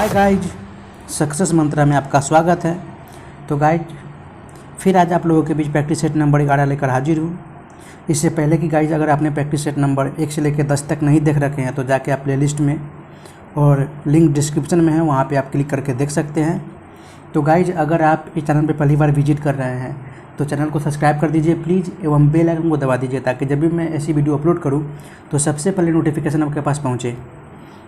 Hi guys, success मंत्रा में आपका स्वागत है। तो गाइज फिर आज आप लोगों के बीच प्रैक्टिस सेट नंबर 11 लेकर हाजिर हूँ। इससे पहले कि गाइज अगर आपने प्रैक्टिस सेट नंबर 1 से लेकर 10 तक नहीं देख रखे हैं तो जाके आप प्लेलिस्ट में और लिंक डिस्क्रिप्शन में है, वहाँ पे आप क्लिक करके देख सकते हैं। तो गाइज अगर आप इस चैनल पर पहली बार विजिट कर रहे हैं तो चैनल को सब्सक्राइब कर दीजिए प्लीज़, एवं बेल आइकन को दबा दीजिए ताकि जब भी मैं ऐसी वीडियो अपलोड करूँ तो सबसे पहले नोटिफिकेशन आपके पास पहुँचे।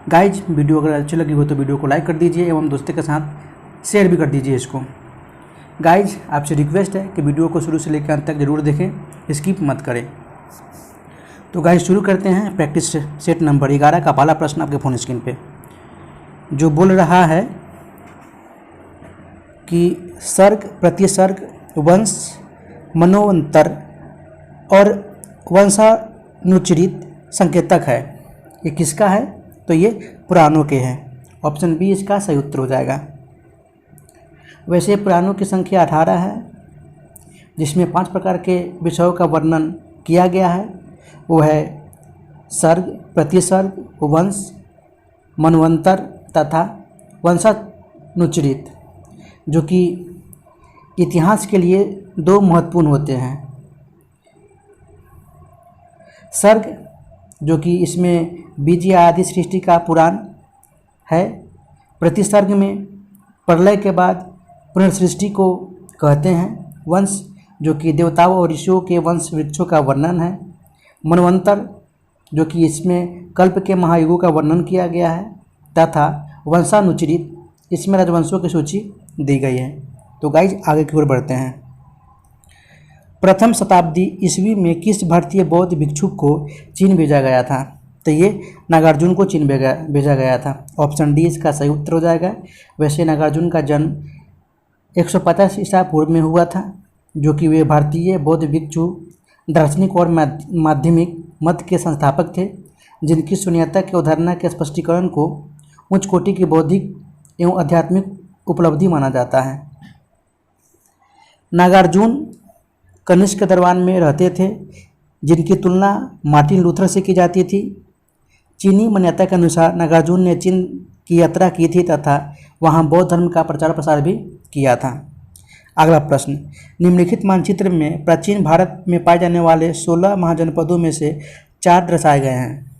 गाइज वीडियो अगर अच्छी लगी हो तो वीडियो को लाइक कर दीजिए एवं दोस्तों के साथ शेयर भी कर दीजिए इसको। गाइज आपसे रिक्वेस्ट है कि वीडियो को शुरू से लेकर अंत तक ज़रूर देखें, स्किप मत करें। तो गाइज शुरू करते हैं। प्रैक्टिस सेट नंबर 11 का पहला प्रश्न आपके फ़ोन स्क्रीन पे जो बोल रहा है कि सर्ग, प्रतिसर्ग, वंश, मनोवंतर और वंशानुचरित संकेतक है। ये किसका है? तो ये पुराणों के हैं। ऑप्शन बी इसका सही उत्तर हो जाएगा। वैसे पुराणों की संख्या 18 है, जिसमें 5 प्रकार के विषयों का वर्णन किया गया है। वो है सर्ग, प्रतिसर्ग, वंश, मनवंतर तथा वंशानुचरित, जो कि इतिहास के लिए 2 महत्वपूर्ण होते हैं। सर्ग जो कि इसमें बीज आदि सृष्टि का पुराण है। प्रतिसर्ग में प्रलय के बाद पुनर्सृष्टि को कहते हैं। वंश जो कि देवताओं और ऋषियों के वंश वृक्षों का वर्णन है। मनवंतर जो कि इसमें कल्प के महायुगों का वर्णन किया गया है। तथा वंशानुचरित, इसमें राजवंशों की सूची दी गई है। तो गाइज आगे की ओर बढ़ते हैं। प्रथम शताब्दी ईस्वी में किस भारतीय बौद्ध भिक्षुक को चीन भेजा गया था? तो ये नागार्जुन को चीन भेजा गया था। ऑप्शन डी इसका सही उत्तर हो जाएगा। वैसे नागार्जुन का जन्म 150 ईसा पूर्व में हुआ था, जो कि वे भारतीय बौद्ध भिक्षु, दार्शनिक और माध्यमिक मत के संस्थापक थे, जिनकी शून्यता की अवधारणा के स्पष्टीकरण को उच्च कोटि की बौद्धिक एवं आध्यात्मिक उपलब्धि माना जाता है। नागार्जुन कनिष्क दरबार में रहते थे, जिनकी तुलना मार्टिन लूथर से की जाती थी। चीनी मान्यता के अनुसार नागार्जुन ने चीन की यात्रा की थी तथा वहां बौद्ध धर्म का प्रचार प्रसार भी किया था। अगला प्रश्न, निम्नलिखित मानचित्र में प्राचीन भारत में पाए जाने वाले 16 महाजनपदों में से 4 दर्शाए गए हैं।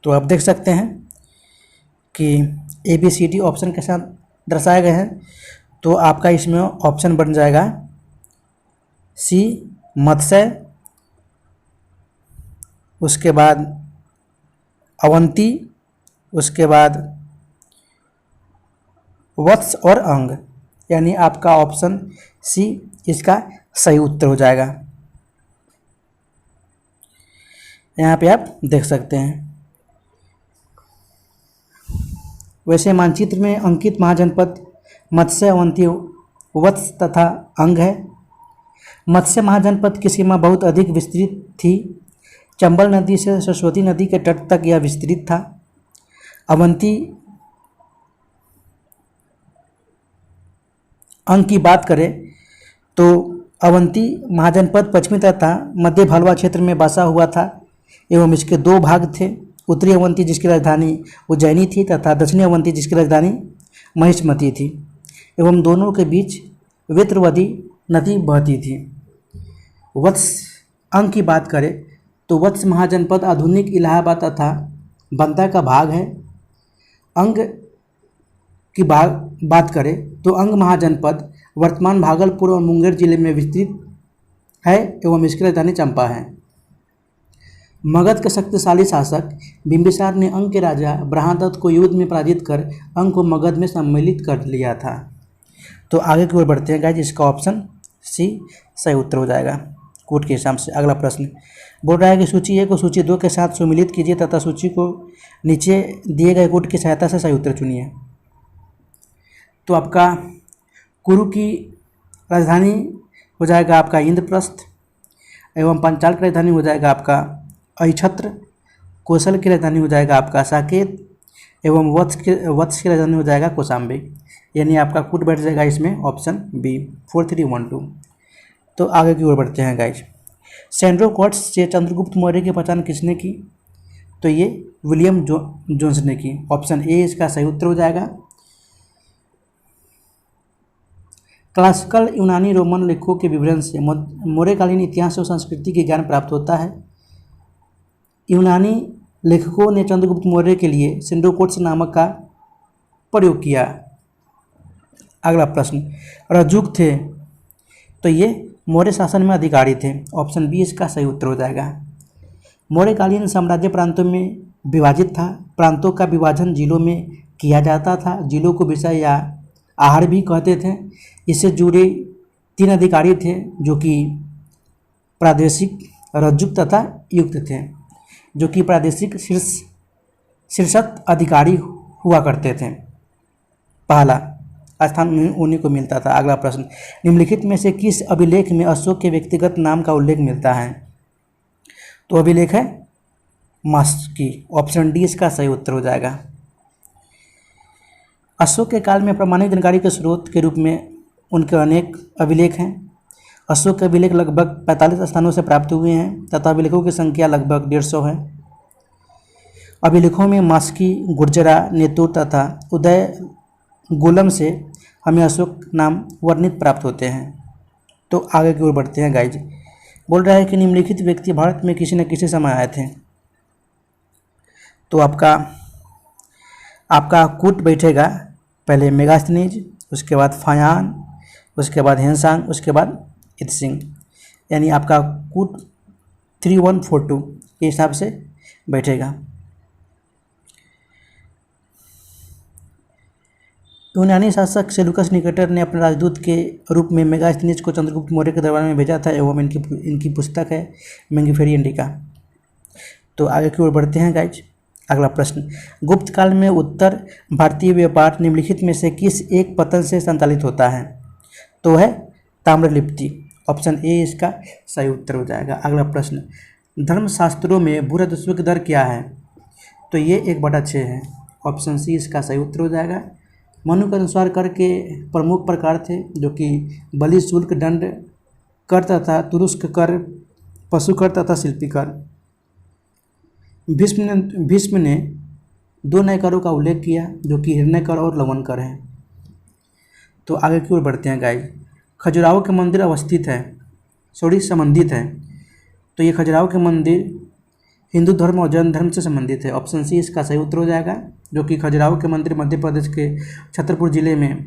तो आप देख सकते हैं कि ABCD ऑप्शन के साथ दर्शाए गए हैं। तो आपका इसमें ऑप्शन बन जाएगा सी मत्स्य, उसके बाद अवंती, उसके बाद वत्स और अंग, यानी आपका ऑप्शन सी इसका सही उत्तर हो जाएगा। यहाँ पे आप देख सकते हैं। वैसे मानचित्र में अंकित महाजनपद मत्स्य, अवंती, वत्स तथा अंग है। मत्स्य महाजनपद की सीमा बहुत अधिक विस्तृत थी। चंबल नदी से सरस्वती नदी के तट तक यह विस्तृत था। अवंती अंग की बात करें तो अवंती महाजनपद पश्चिमी तथा मध्य भालवा क्षेत्र में बसा हुआ था एवं इसके 2 भाग थे। उत्तरी अवंती जिसकी राजधानी उज्जैनी थी तथा दक्षिणी अवंती जिसकी राजधानी महिष्मती थी, एवं दोनों के बीच वेत्रवती नदी बहती थी। वत्स अंग की बात करें तो वत्स महाजनपद आधुनिक इलाहाबाद तथा बंदा का भाग है। अंग की बात करें तो अंग महाजनपद वर्तमान भागलपुर और मुंगेर जिले में विस्तृत है एवं इसकी राजधानी चंपा है। मगध के शक्तिशाली शासक बिंबिसार ने अंग के राजा ब्रह्मदत्त को युद्ध में पराजित कर अंग को मगध में सम्मिलित कर लिया था। तो आगे की ओर बढ़ते हैं गाइज, इसका ऑप्शन सी सही उत्तर हो जाएगा कोट के हिसाब से। अगला प्रश्न बोल रहा है कि सूची 1 को सूची 2 के साथ सम्मिलित कीजिए तथा सूची को नीचे दिए गए कोट की सहायता से सही उत्तर चुनिए। तो आपका कुरु की राजधानी हो जाएगा आपका इंद्रप्रस्थ, एवं पंचाल की राजधानी हो जाएगा आपका अहिछत्र, कौशल की राजधानी हो जाएगा आपका साकेत, एवं वत्स की राजधानी हो जाएगा कौशाम्बी। यानी आपका कूट बैठ जाएगा इसमें ऑप्शन बी 4312। तो आगे की ओर बढ़ते हैं गाइज। सैंड्रो क्वार्ट्ज से चंद्रगुप्त मौर्य की पहचान किसने की? तो ये विलियम जोन्स ने की। ऑप्शन ए इसका सही उत्तर हो जाएगा। क्लासिकल यूनानी रोमन लेखों के विवरण से मौर्यकालीन इतिहास और संस्कृति के ज्ञान प्राप्त होता है। यूनानी लेखकों ने चंद्रगुप्त मौर्य के लिए सिंडोकोट्स नामक का प्रयोग किया। अगला प्रश्न, रज्जुक थे तो ये मौर्य शासन में अधिकारी थे। ऑप्शन बी इसका सही उत्तर हो जाएगा। मौर्यकालीन साम्राज्य प्रांतों में विभाजित था। प्रांतों का विभाजन जिलों में किया जाता था। जिलों को विषय या आहार भी कहते थे। इससे जुड़े 3 अधिकारी थे जो कि प्रादेशिक, रज्जुक तथा युक्त थे, जो कि प्रादेशिक शीर्षस्थ अधिकारी हुआ करते थे। पहला स्थान उन्हीं को मिलता था। अगला प्रश्न, निम्नलिखित में से किस अभिलेख में अशोक के व्यक्तिगत नाम का उल्लेख मिलता है? तो अभिलेख है मास्की। ऑप्शन डी इसका सही उत्तर हो जाएगा। अशोक के काल में प्रमाणिक जानकारी के स्रोत के रूप में उनके अनेक अभिलेख हैं। अशोक के अभिलेख लगभग 45 स्थानों से प्राप्त हुए हैं तथा अभिलेखों की संख्या लगभग 150 है। अभिलेखों में मास्की, गुर्जरा, नेतुर तथा उदय गोलम से हमें अशोक नाम वर्णित प्राप्त होते हैं। तो आगे की ओर बढ़ते हैं गाइज। बोल रहा है कि निम्नलिखित व्यक्ति भारत में किसी न किसी समय आए थे। तो आपका कूट बैठेगा, पहले मेगास्थनीज, उसके बाद फायान, उसके बाद हेनसांग, उसके बाद इत्सिंग, यानी आपका कूट 3142 के हिसाब से बैठेगा। यूनानी शासक सेलुकस निकेटर ने अपने राजदूत के रूप में मेगास्थनीज को चंद्रगुप्त मौर्य के दरबार में भेजा था एवं इनकी पुस्तक है मेंगिफेरी इंडिका। तो आगे की ओर बढ़ते हैं गाइज। अगला प्रश्न, गुप्त काल में उत्तर भारतीय व्यापार निम्नलिखित में से किस एक पतन से संचालित होता है? तो है ताम्रलिप्ति। ऑप्शन ए इसका सही उत्तर हो जाएगा। अगला प्रश्न, धर्मशास्त्रों में भू राजस्व की दर क्या है? तो ये 1/6 है। ऑप्शन सी इसका सही उत्तर हो जाएगा। मनु के अनुसार कर के प्रमुख प्रकार थे जो कि बलि, शुल्क, दंड कर तथा तुरुस्क कर, पशु कर तथा शिल्पी कर। भीष्म ने 2 नए करों का उल्लेख किया जो कि हिरण्य कर और लवण कर है। तो आगे की ओर बढ़ते हैं गाइस। खजुराहो के मंदिर अवस्थित है, संबंधित है। तो ये खजुराहो के मंदिर हिंदू धर्म और जैन धर्म से संबंधित है। ऑप्शन सी इसका सही उत्तर हो जाएगा, जो कि खजुराहो के मंदिर मध्य प्रदेश के छतरपुर जिले में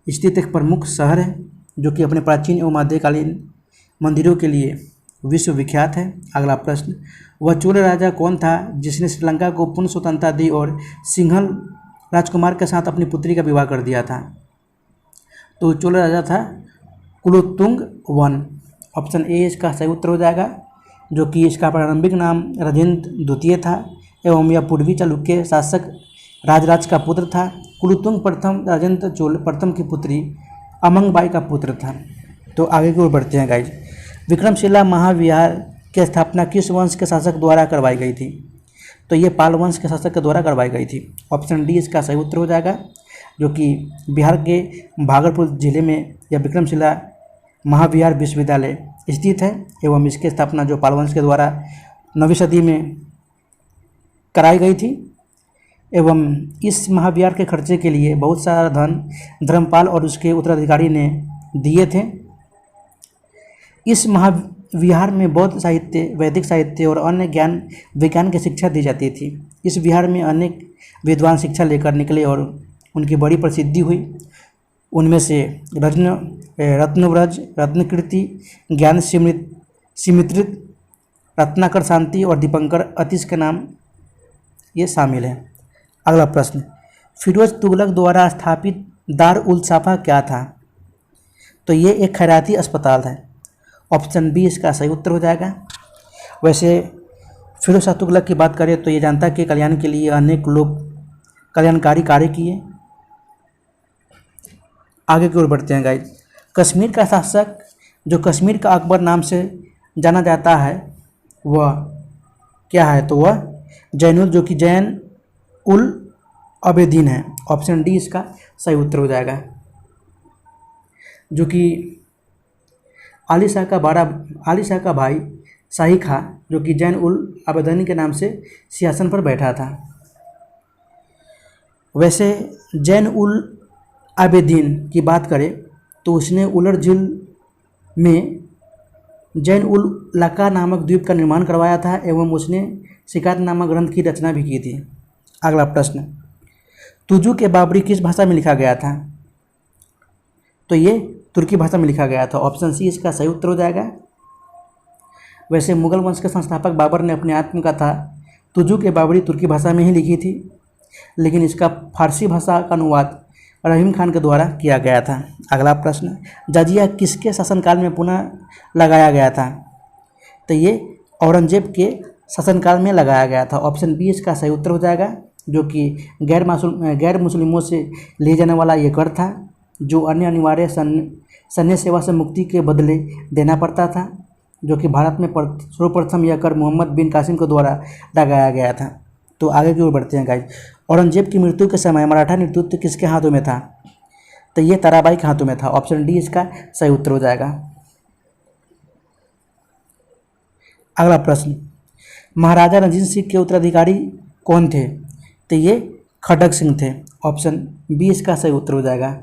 स्थित एक प्रमुख शहर है जो कि अपने प्राचीन एवं मध्यकालीन मंदिरों के लिए विश्व विख्यात है। अगला प्रश्न, वह चोल राजा कौन था जिसने श्रीलंका को पूर्ण स्वतंत्रता दी और सिंहल राजकुमार के साथ अपनी पुत्री का विवाह कर दिया था? तो चोल राजा था कुलोत्तुंग I। ऑप्शन ए इसका सही उत्तर हो जाएगा, जो कि इसका प्रारंभिक नाम राजेंद्र द्वितीय था एवं यह पूर्वी चालुक्य शासक राजराज का पुत्र था। कुलोत्तुंग प्रथम राजेंद्र चोल प्रथम की पुत्री अमंगबाई का पुत्र था। तो आगे की ओर बढ़ते हैं गाइज। विक्रमशिला महाविहार की स्थापना किस वंश के शासक द्वारा करवाई गई थी? तो ये पाल वंश के शासक के द्वारा करवाई गई थी। ऑप्शन डी इसका सही उत्तर हो जाएगा, जो कि बिहार के भागलपुर जिले में यह विक्रमशिला महाविहार विश्वविद्यालय स्थित है एवं इसकी स्थापना जो पाल वंश के द्वारा 9वीं सदी में कराई गई थी एवं इस महाविहार के खर्चे के लिए बहुत सारा धन धर्मपाल और उसके उत्तराधिकारी ने दिए थे। इस महाविहार में बौद्ध साहित्य, वैदिक साहित्य और अन्य ज्ञान विज्ञान की शिक्षा दी जाती थी। इस विहार में अनेक विद्वान शिक्षा लेकर निकले और उनकी बड़ी प्रसिद्धि हुई। उनमें से रत्नव्रज, रत्नकीर्ति, ज्ञान सिमित्रित, रत्नाकर शांति और दीपंकर अतिश के नाम ये शामिल हैं। अगला प्रश्न, फिरोज तुगलक द्वारा स्थापित दार उल साफा क्या था? तो ये एक खैराती अस्पताल है। ऑप्शन बी इसका सही उत्तर हो जाएगा। वैसे फिरोज शाह तुगलक की बात करें तो ये जनता के कल्याण के लिए अनेक लोग कल्याणकारी कार्य किए। आगे की ओर बढ़ते हैं गाइस। कश्मीर का शासक जो कश्मीर का अकबर नाम से जाना जाता है वह क्या है? तो वह जैनुल, जो कि जैन उल अबेदीन है। ऑप्शन डी इसका सही उत्तर हो जाएगा, जो कि आली शाह का भाई शाही खां, जो कि जैन उल आबदीन के नाम से सिंहासन पर बैठा था। वैसे जैन उल आबदीन की बात करें तो उसने उलर झील में जैन उल लका नामक द्वीप का निर्माण करवाया था एवं उसने शिकायत नामक ग्रंथ की रचना भी की थी। अगला प्रश्न, तुजु के बाबरी किस भाषा में लिखा गया था? तो ये तुर्की भाषा में लिखा गया था। ऑप्शन सी इसका सही उत्तर हो जाएगा। वैसे मुगल वंश के संस्थापक बाबर ने अपनी आत्मकथा तुजु के बाबरी तुर्की भाषा में ही लिखी थी, लेकिन इसका फारसी भाषा का अनुवाद रहीम खान के द्वारा किया गया था। अगला प्रश्न, जजिया किसके शासनकाल में पुनः लगाया गया था? तो ये औरंगजेब के शासनकाल में लगाया गया था। ऑप्शन बी इसका सही उत्तर हो जाएगा, जो कि गैर मुस्लिमों से लिए जाने वाला ये कर था जो अन्य अनिवार्य सैन्य सेवा से मुक्ति के बदले देना पड़ता था, जो कि भारत में सर्वप्रथम यह कर मोहम्मद बिन कासिम के द्वारा लगाया गया था। तो आगे की ओर बढ़ते हैं गाइज। औरंगजेब की मृत्यु के समय मराठा नेतृत्व किसके हाथों में था? तो ये ताराबाई के हाथों में था। ऑप्शन डी इसका सही उत्तर हो जाएगा। अगला प्रश्न, महाराजा रणजीत सिंह के उत्तराधिकारी कौन थे? तो ये खड़ग सिंह थे। ऑप्शन बी इसका सही उत्तर हो जाएगा,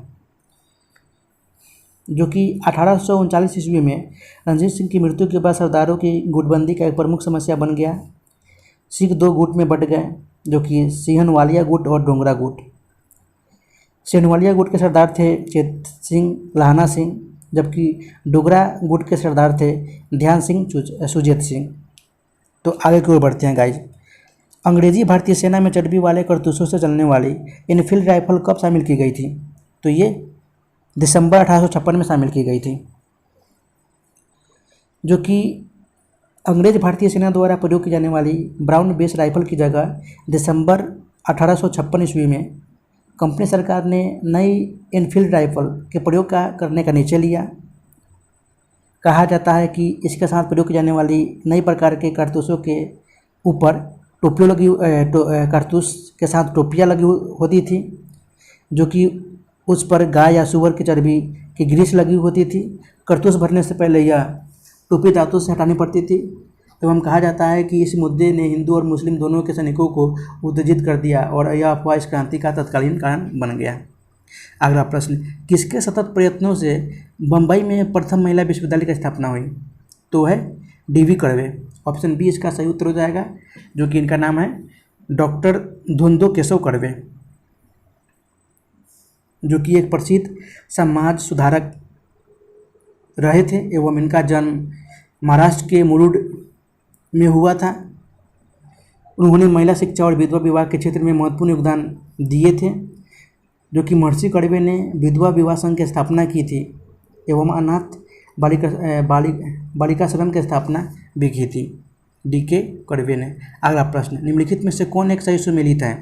जो कि 1839 ईस्वी में रणजीत सिंह की मृत्यु के बाद सरदारों की गुटबंदी का एक प्रमुख समस्या बन गया। सिख दो गुट में बंट गए, जो कि सिंहनवालिया गुट और डोगरा गुट। सिंहनवालिया गुट के सरदार थे चेत सिंह, लाहना सिंह, जबकि डोगरा गुट के सरदार थे ध्यान सिंह, सुजेत सिंह। तो आगे की ओर बढ़ते हैं गाइज। अंग्रेजी भारतीय सेना में चर्बी वाले कारतूसों से चलने वाली इनफील्ड राइफल कब शामिल की गई थी? तो ये दिसंबर 1856 में शामिल की गई थी, जो कि अंग्रेज भारतीय सेना द्वारा प्रयोग की जाने वाली ब्राउन बेस राइफल की जगह दिसंबर 1856 ईस्वी में कंपनी सरकार ने नई इनफील्ड राइफल के प्रयोग करने का निश्चय लिया। कहा जाता है कि इसके साथ प्रयोग की जाने वाली नई प्रकार के कारतूसों के ऊपर टोपियों लगी कारतूस के साथ टोपियाँ लगी होती थी, जो कि उस पर गाय या सुअर की चर्बी की ग्रीस लगी होती थी। कारतूस भरने से पहले यह टोपी धातु से हटानी पड़ती थी एवं कहा जाता है कि इस मुद्दे ने हिंदू और मुस्लिम दोनों के सैनिकों को उत्तेजित कर दिया और यह अफवाह इस क्रांति का तत्कालीन कारण बन गया। अगला प्रश्न, किसके सतत प्रयत्नों से बम्बई में प्रथम महिला विश्वविद्यालय की स्थापना हुई? तो है डी.वी. कर्वे। ऑप्शन बी इसका सही उत्तर हो जाएगा, जो कि इनका नाम है डॉक्टर धुंधो केशव कर्वे, जो कि एक प्रसिद्ध समाज सुधारक रहे थे एवं इनका जन्म महाराष्ट्र के मुरुड में हुआ था। उन्होंने महिला शिक्षा और विधवा विवाह के क्षेत्र में महत्वपूर्ण योगदान दिए थे, जो कि महर्षि कर्वे ने विधवा विवाह संघ की स्थापना की थी एवं अनाथ बालिकाश्रम की स्थापना भी की थी डी.के. कर्वे ने। अगला प्रश्न, निम्नलिखित में से कौन एक सही सुमेलित है?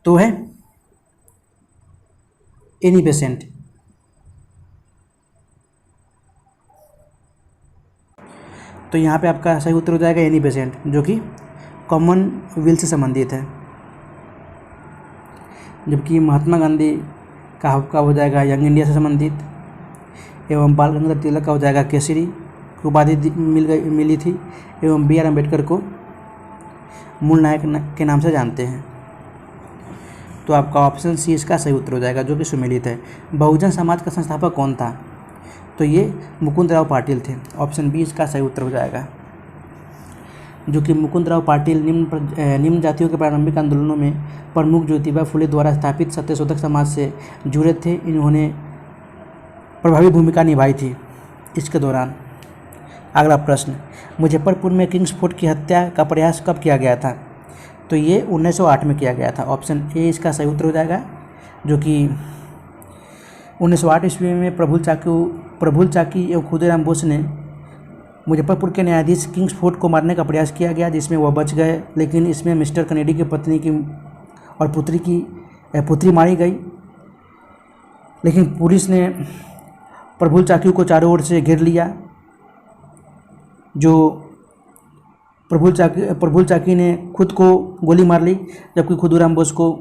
तो है एनी बेसेंट। तो यहाँ पे आपका सही उत्तर हो जाएगा एनी बेसेंट, जो कि कॉमनवेल्थ से संबंधित है। जबकि महात्मा गांधी का हो जाएगा यंग इंडिया से संबंधित एवं बाल गंगाधर तिलक का हो जाएगा केसरी की उपाधि मिली थी एवं बी.आर. अम्बेडकर को मूल नायक के नाम से जानते हैं। तो आपका ऑप्शन सी इसका सही उत्तर हो जाएगा, जो कि सुमेलित है। बहुजन समाज का संस्थापक कौन था? तो ये मुकुंदराव पाटिल थे। ऑप्शन बी इसका सही उत्तर हो जाएगा, जो कि मुकुंदराव पाटिल निम्न जातियों के प्रारंभिक आंदोलनों में प्रमुख ज्योतिबा फुले द्वारा स्थापित सत्यशोधक समाज से जुड़े थे। इन्होंने प्रभावी भूमिका निभाई थी इसके दौरान। अगला प्रश्न, मुजफ्फरपुर में किंग्स फोर्ट की हत्या का प्रयास कब किया गया था? तो ये 1908 में किया गया था। ऑप्शन ए इसका सही उत्तर हो जाएगा, जो कि 1908 ईस्वी में प्रफुल्ल चाकी एवं खुदीराम बोस ने मुजफ्फरपुर के न्यायाधीश किंग्स फोर्ट को मारने का प्रयास किया गया, जिसमें वह बच गए, लेकिन इसमें मिस्टर कनेडी की पत्नी की और पुत्री मारी गई। लेकिन पुलिस ने प्रफुल्ल चाकी को चारों ओर से घेर लिया। जो प्रफुल्ल चाकी ने खुद को गोली मार ली, जबकि खुदीराम बोस को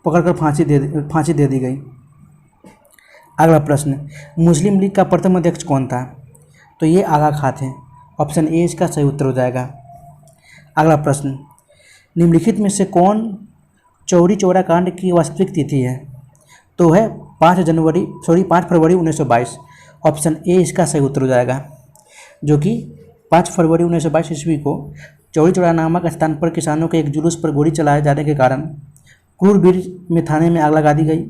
पकड़कर फांसी दे दी गई। अगला प्रश्न, मुस्लिम लीग का प्रथम अध्यक्ष कौन था? तो ये आगा खां थे। ऑप्शन ए इसका सही उत्तर हो जाएगा। अगला प्रश्न, निम्नलिखित में से कौन चौरी चौरा कांड की वास्तविक तिथि है? तो है 5 फरवरी 1922। ऑप्शन ए इसका सही उत्तर हो जाएगा, जो कि 5 फरवरी 1922 ईस्वी को चौरी चौरा नामक स्थान पर किसानों के एक जुलूस पर गोली चलाए जाने के कारण क्रूरवीर में थाने में आग लगा दी गई,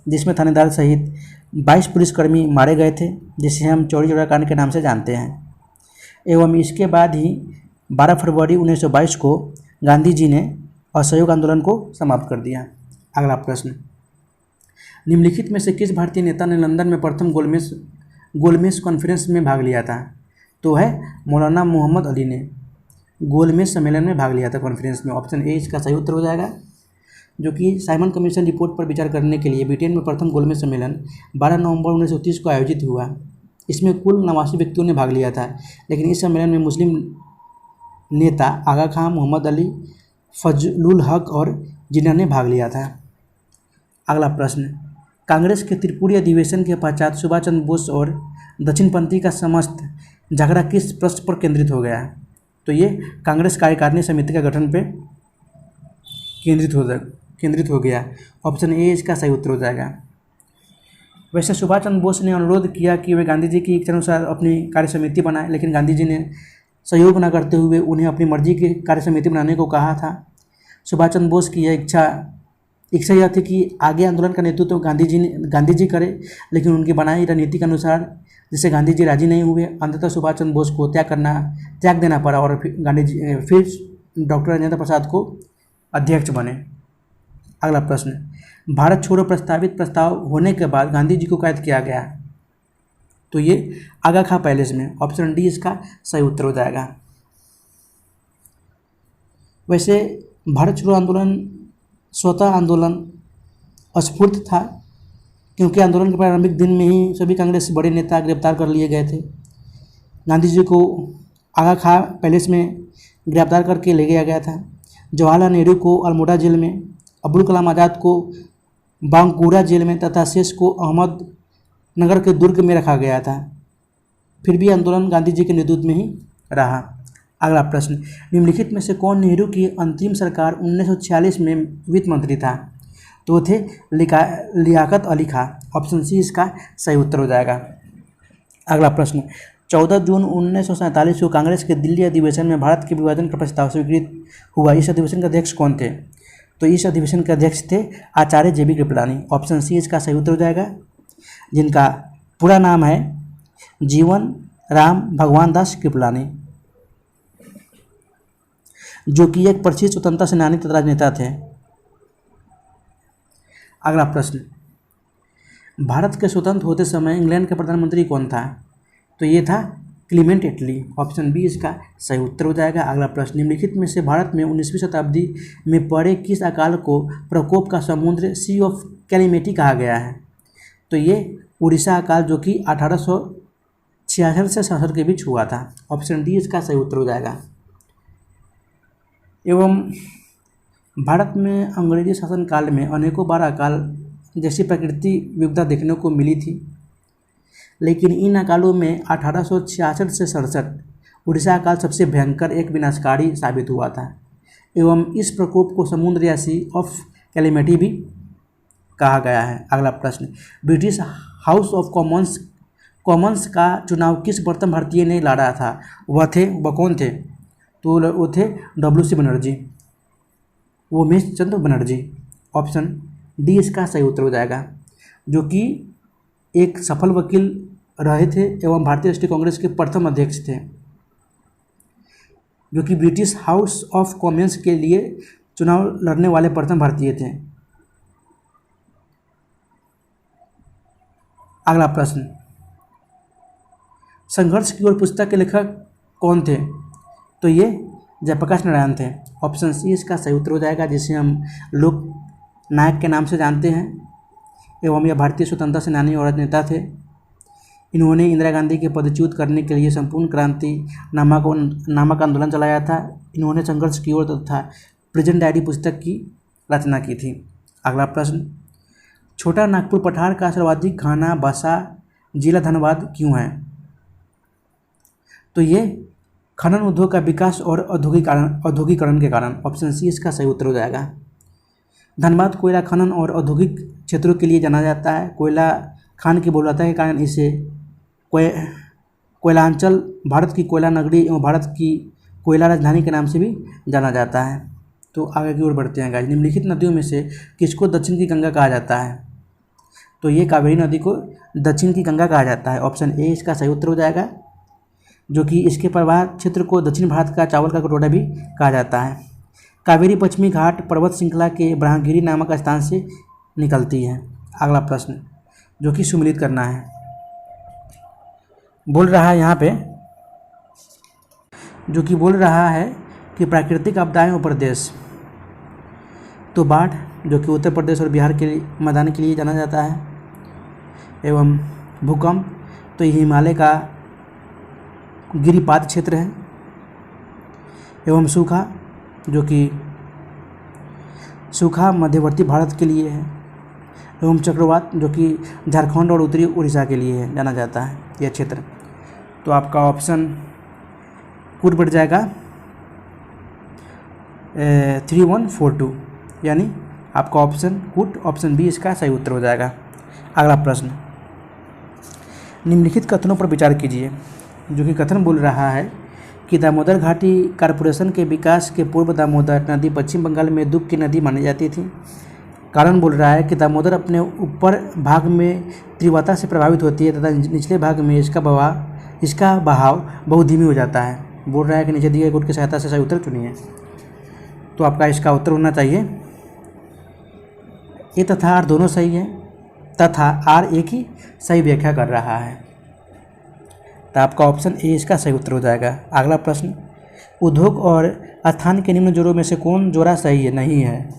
जिसमें थानेदार सहित 22 पुलिसकर्मी मारे गए थे, जिसे हम चौरी चौरा कांड के नाम से जानते हैं। एवं इसके बाद ही 12 फरवरी 1922 को गांधी जी ने असहयोग आंदोलन को समाप्त कर दिया। अगला प्रश्न, निम्नलिखित में से किस भारतीय नेता ने लंदन में प्रथम गोलमेज कॉन्फ्रेंस में भाग लिया था? तो है मौलाना मोहम्मद अली ने गोलमेज सम्मेलन में भाग लिया था कॉन्फ्रेंस में। ऑप्शन ए इसका सही उत्तर हो जाएगा, जो कि साइमन कमीशन रिपोर्ट पर विचार करने के लिए ब्रिटेन में प्रथम गोलमेज सम्मेलन 12 नवंबर 1930 को आयोजित हुआ। इसमें कुल 89 व्यक्तियों ने भाग लिया था, लेकिन इस सम्मेलन में मुस्लिम नेता आगा खां, मोहम्मद अली, फजलुल हक और जिन्ना ने भाग लिया था। अगला प्रश्न, कांग्रेस के त्रिपुरी अधिवेशन के पश्चात सुभाष चंद्र बोस और दक्षिणपंथी का समस्त झगड़ा किस प्रश्न पर केंद्रित हो गया? तो ये कांग्रेस कार्यकारिणी समिति का गठन पे केंद्रित हो गया। ऑप्शन ए इसका सही उत्तर हो जाएगा। वैसे सुभाष चंद्र बोस ने अनुरोध किया कि वे गांधी जी की इच्छानुसार अपनी कार्य समिति बनाएं, लेकिन गांधी जी ने सहयोग न करते हुए उन्हें अपनी मर्जी की कार्य समिति बनाने को कहा था। सुभाष चंद्र बोस की यह इच्छा यह थी कि आगे आंदोलन का नेतृत्व गांधी जी करें, लेकिन उनकी बनाई रणनीति के अनुसार जिससे गांधी जी राजी नहीं हुए। अंततः सुभाष चंद्र बोस को त्याग देना पड़ा और फिर डॉक्टर राजेंद्र प्रसाद को अध्यक्ष बने। अगला प्रश्न, भारत छोड़ो प्रस्ताव होने के बाद गांधी जी को कैद किया गया? तो ये आगा खां पैलेस में। ऑप्शन डी इसका सही उत्तर हो जाएगा। वैसे भारत छोड़ो आंदोलन स्वतः आंदोलन अस्फूर्त था, क्योंकि आंदोलन के प्रारंभिक दिन में ही सभी कांग्रेस बड़े नेता गिरफ्तार कर लिए गए थे। गांधी जी को आगा खां पैलेस में गिरफ्तार करके ले गया गया था। जवाहरलाल नेहरू को अल्मोड़ा जेल में, अब्दुल कलाम आज़ाद को बांकुरा जेल में तथा शेष को अहमदनगर के दुर्ग में रखा गया था। फिर भी आंदोलन गांधी जी के नेतृत्व में ही रहा। अगला प्रश्न, निम्नलिखित में से कौन नेहरू की अंतिम सरकार 1946 में वित्त मंत्री था? तो थे लियाकत अली खां। ऑप्शन सी इसका सही उत्तर हो जाएगा। अगला प्रश्न, 14 जून 1947 को कांग्रेस के दिल्ली अधिवेशन में भारत के विभाजन का प्रस्ताव स्वीकृत हुआ। इस अधिवेशन के अध्यक्ष कौन थे? तो इस अधिवेशन के अध्यक्ष थे आचार्य JB कृपलानी। ऑप्शन सी इसका सही उत्तर हो जाएगा, जिनका पूरा नाम है जीवन राम भगवान दास कृपलानी, जो कि एक प्रसिद्ध स्वतंत्रता सेनानी तथा राजनेता थे। अगला प्रश्न, भारत के स्वतंत्र होते समय इंग्लैंड का प्रधानमंत्री कौन था? तो ये था क्लीमेंट एटली। ऑप्शन बी इसका सही उत्तर हो जाएगा। अगला प्रश्न, निम्नलिखित में से भारत में 19वीं शताब्दी में पड़े किस अकाल को प्रकोप का समुद्र सी ऑफ कैलिमिटी कहा गया है? तो ये उड़ीसा अकाल, जो कि 1866 से 67 के बीच हुआ था। ऑप्शन डी इसका सही उत्तर हो जाएगा। एवं भारत में अंग्रेजी शासनकाल में अनेकों बार अकाल जैसी प्रकृति विपदा देखने को मिली थी, लेकिन इन अकालों में 1866 से 67 उड़ीसा अकाल सबसे भयंकर एक विनाशकारी साबित हुआ था। एवं इस प्रकोप को समुद्र या सी ऑफ कैलिमिटी भी कहा गया है। अगला प्रश्न, ब्रिटिश हाउस ऑफ कॉमन्स का चुनाव किस प्रथम भारतीय ने लड़ा था? वह कौन थे? तो वो थे WC Banerjee, Umesh Chandra Banerjee. Option D इसका सही उत्तर हो जाएगा, जो कि एक सफल वकील रहे थे एवं भारतीय राष्ट्रीय कांग्रेस के प्रथम अध्यक्ष थे, जो कि ब्रिटिश हाउस ऑफ कॉमन्स के लिए चुनाव लड़ने वाले प्रथम भारतीय थे। अगला प्रश्न, संघर्ष की ओर पुस्तक के लेखक कौन थे? तो ये जयप्रकाश नारायण थे। ऑप्शन सी इसका सही उत्तर हो जाएगा, जिसे हम लोक नायक के नाम से जानते हैं। एवं यह भारतीय स्वतंत्रता सेनानी और राजनेता थे। इन्होंने इंदिरा गांधी के पदच्युत करने के लिए संपूर्ण क्रांति नामक आंदोलन चलाया था। इन्होंने संघर्ष की ओर तथा प्रेजेंट डायरी पुस्तक की रचना की थी। अगला प्रश्न, छोटा नागपुर पठार का सर्वाधिक घना बसा जिला धनबाद क्यों है? तो ये खनन उद्योग का विकास और औद्योगिकरण के कारण। ऑप्शन सी इसका सही उत्तर हो जाएगा। धनबाद कोयला खनन और औद्योगिक क्षेत्रों के लिए जाना जाता है। कोयला खान की बहुलता के कारण इसे कोयलांचल, भारत की कोयला नगरी एवं भारत की कोयला राजधानी के नाम से भी जाना जाता है। तो आगे की ओर बढ़ते हैं गाइस। निम्नलिखित नदियों में से किसको दक्षिण की गंगा कहा जाता है? तो ये कावेरी नदी को दक्षिण की गंगा कहा जाता है। ऑप्शन ए इसका सही उत्तर हो जाएगा, जो कि इसके प्रवाह क्षेत्र को दक्षिण भारत का चावल का कटोरा भी कहा जाता है। कावेरी पश्चिमी घाट पर्वत श्रृंखला के ब्रह्मगिरी नामक स्थान से निकलती है। अगला प्रश्न जो कि सुमिलित करना है, बोल रहा है यहाँ पे, जो कि बोल रहा है कि प्राकृतिक आपदाएं और प्रदेश। तो बाढ़, जो कि उत्तर प्रदेश और बिहार के मैदान के लिए जाना जाता है, एवं भूकंप तो ये हिमालय का गिरिपात क्षेत्र है, एवं सूखा, जो कि सूखा मध्यवर्ती भारत के लिए है, एवं चक्रवात जो कि झारखंड और उत्तरी उड़ीसा के लिए है, जाना जाता है यह क्षेत्र। तो आपका ऑप्शन कूट बढ़ जाएगा 3142, यानी आपका ऑप्शन कूट, ऑप्शन बी इसका सही उत्तर हो जाएगा। अगला प्रश्न, निम्नलिखित कथनों पर विचार कीजिए। जो कि कथन बोल रहा है कि दामोदर घाटी कॉरपोरेशन के विकास के पूर्व दामोदर नदी पश्चिम बंगाल में दुख की नदी मानी जाती थी। कारण बोल रहा है कि दामोदर अपने ऊपर भाग में तीव्रता से प्रभावित होती है तथा निचले भाग में इसका बहाव बहुत धीमी हो जाता है। बोल रहा है कि नीचे दिए गए गुट की सहायता से सही उत्तर चुनिए। तो आपका इसका उत्तर होना चाहिए ए तथा आर दोनों सही है, तथा आर एक ही सही व्याख्या कर रहा है। तो आपका ऑप्शन ए इसका सही उत्तर हो जाएगा। अगला प्रश्न, उद्योग और स्थान के निम्न जोड़ों में से कौन जोड़ा सही है नहीं है?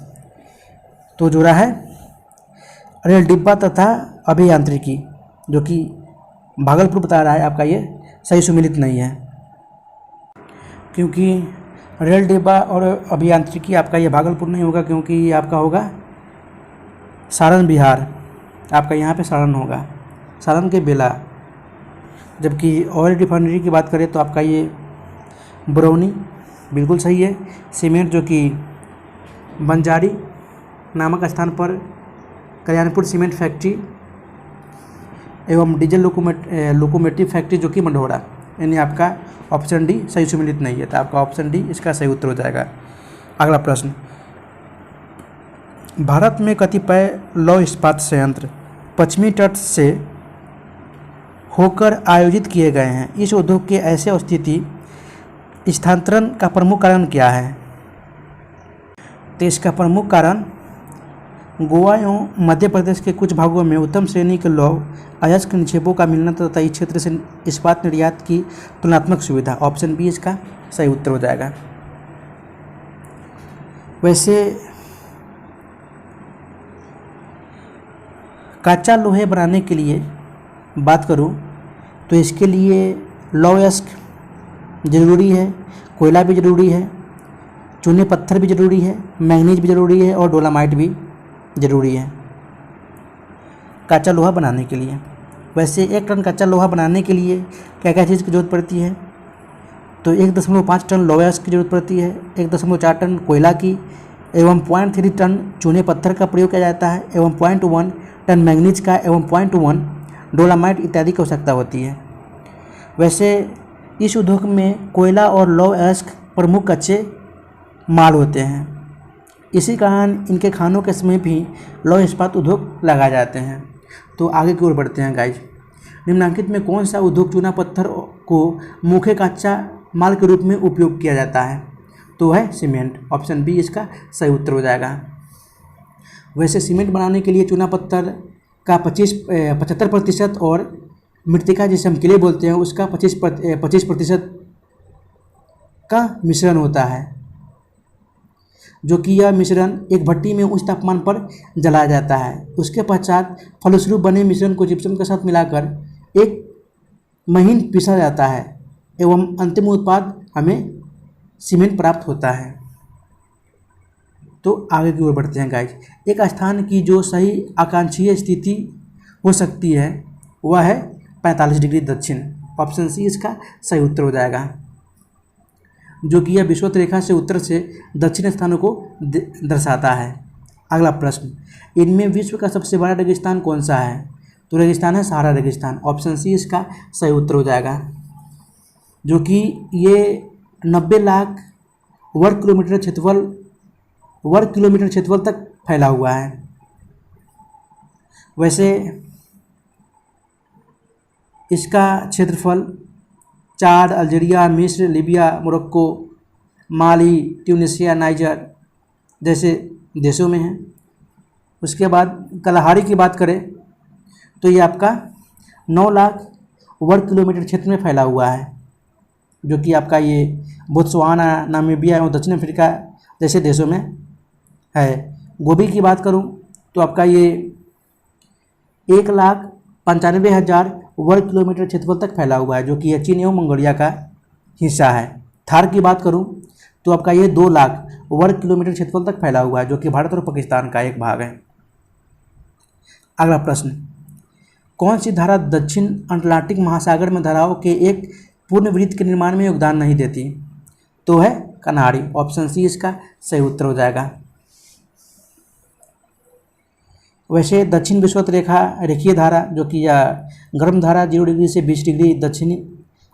तो जोड़ा है रेल डिब्बा तथा अभियांत्रिकी, जो कि भागलपुर बता रहा है। आपका ये सही सुमिलित नहीं है, क्योंकि रेल डिब्बा और अभियांत्रिकी आपका ये भागलपुर नहीं होगा, क्योंकि ये आपका होगा सारण बिहार। आपका यहाँ पे सारण होगा, सारण के बेला। जबकि ऑयल रिफाइनरी की बात करें तो आपका ये बरौनी बिल्कुल सही है। सीमेंट जो कि बंजारी नामक स्थान पर कल्याणपुर सीमेंट फैक्ट्री एवं डीजल लोकोमोटिव फैक्ट्री जो कि मंढोरा, यानी आपका ऑप्शन डी सही सुमिलित नहीं है। तो आपका ऑप्शन डी इसका सही उत्तर हो जाएगा। अगला प्रश्न, भारत में कतिपय लौह इस्पात संयंत्र पश्चिमी तट से होकर आयोजित किए गए हैं। इस उद्योग के ऐसे स्थिति स्थानांतरण का प्रमुख कारण क्या है? तो इसका प्रमुख कारण गोवा एवं मध्य प्रदेश के कुछ भागों में उत्तम श्रेणी के लौह अयस्क निक्षेपों का मिलना तथा इस क्षेत्र से इस्पात निर्यात की तुलनात्मक सुविधा। ऑप्शन बी इसका सही उत्तर हो जाएगा। वैसे कच्चा लोहे बनाने के लिए बात करूं तो इसके लिए लौह अयस्क ज़रूरी है, कोयला भी ज़रूरी है, चूने पत्थर भी ज़रूरी है, मैंगनीज भी ज़रूरी है और डोलामाइट भी ज़रूरी है कच्चा लोहा बनाने के लिए। वैसे 1 टन कच्चा लोहा बनाने के लिए क्या क्या चीज़ की जरूरत पड़ती है? तो 1.5 टन लौह अयस्क की जरूरत पड़ती है, 1.4 टन कोयला की, एवं 0.3 टन चूने पत्थर का प्रयोग किया जाता है, एवं 0.1 टन मैंगनीज का, एवं 0.1 डोलामाइट इत्यादि की आवश्यकता होती है। वैसे इस उद्योग में कोयला और लौह अयस्क प्रमुख कच्चे माल होते हैं। इसी कारण इनके खानों के समय भी लौह इस्पात उद्योग लगाए जाते हैं। तो आगे की ओर बढ़ते हैं गाइज। निम्नलिखित में कौन सा उद्योग चूना पत्थर को मुख्य कच्चा माल के रूप में उपयोग किया जाता है? तो है सीमेंट। ऑप्शन बी इसका सही उत्तर हो जाएगा। वैसे सीमेंट बनाने के लिए चूना पत्थर का 75% और मृतिका जिसे हम किले बोलते हैं उसका 25% का मिश्रण होता है, जो कि यह मिश्रण एक भट्टी में उच्च तापमान पर जलाया जाता है। उसके पश्चात फलस्वरूप बने मिश्रण को जिप्सम के साथ मिलाकर एक महीन पीसा जाता है एवं अंतिम उत्पाद हमें सीमेंट प्राप्त होता है। तो आगे की ओर बढ़ते हैं गाइज। एक स्थान की जो सही आकांक्षीय स्थिति हो सकती है वह है 45 डिग्री दक्षिण। ऑप्शन सी इसका सही उत्तर हो जाएगा। जो कि यह विषुवत रेखा से उत्तर से दक्षिण स्थानों को दर्शाता है। अगला प्रश्न, इनमें विश्व का सबसे बड़ा रेगिस्तान कौन सा है? तो रेगिस्तान है सहारा रेगिस्तान। ऑप्शन सी इसका सही उत्तर हो जाएगा, जो कि ये 90 लाख वर्ग किलोमीटर क्षेत्रफल तक फैला हुआ है। वैसे इसका क्षेत्रफल चाद, अल्जीरिया, मिस्र, लीबिया, मोरक्को, माली, ट्यूनीशिया, नाइजर जैसे देशों में है। उसके बाद कलाहारी की बात करें तो ये आपका 9 लाख वर्ग किलोमीटर क्षेत्र में फैला हुआ है, जो कि आपका ये बोत्सवाना, नामीबिया एवं दक्षिण अफ्रीका जैसे देशों में है। गोबी की बात करूं तो आपका ये 1,95,000 वर्ग किलोमीटर क्षेत्रफल तक फैला हुआ है, जो कि चीन एवं मंगोलिया का हिस्सा है। थार की बात करूं तो आपका ये 2 लाख वर्ग किलोमीटर क्षेत्रफल तक फैला हुआ है, जो कि भारत और पाकिस्तान का एक भाग है। अगला प्रश्न, कौन सी धारा दक्षिण अटलांटिक महासागर में धाराओं के एक पूर्ण वृत्त के निर्माण में योगदान नहीं देती? तो है कन्हारी। ऑप्शन सी इसका सही उत्तर हो जाएगा। वैसे दक्षिण विषुवत रेखा रेखीय धारा, जो कि यह गर्म धारा 0 डिग्री से 20 डिग्री दक्षिणी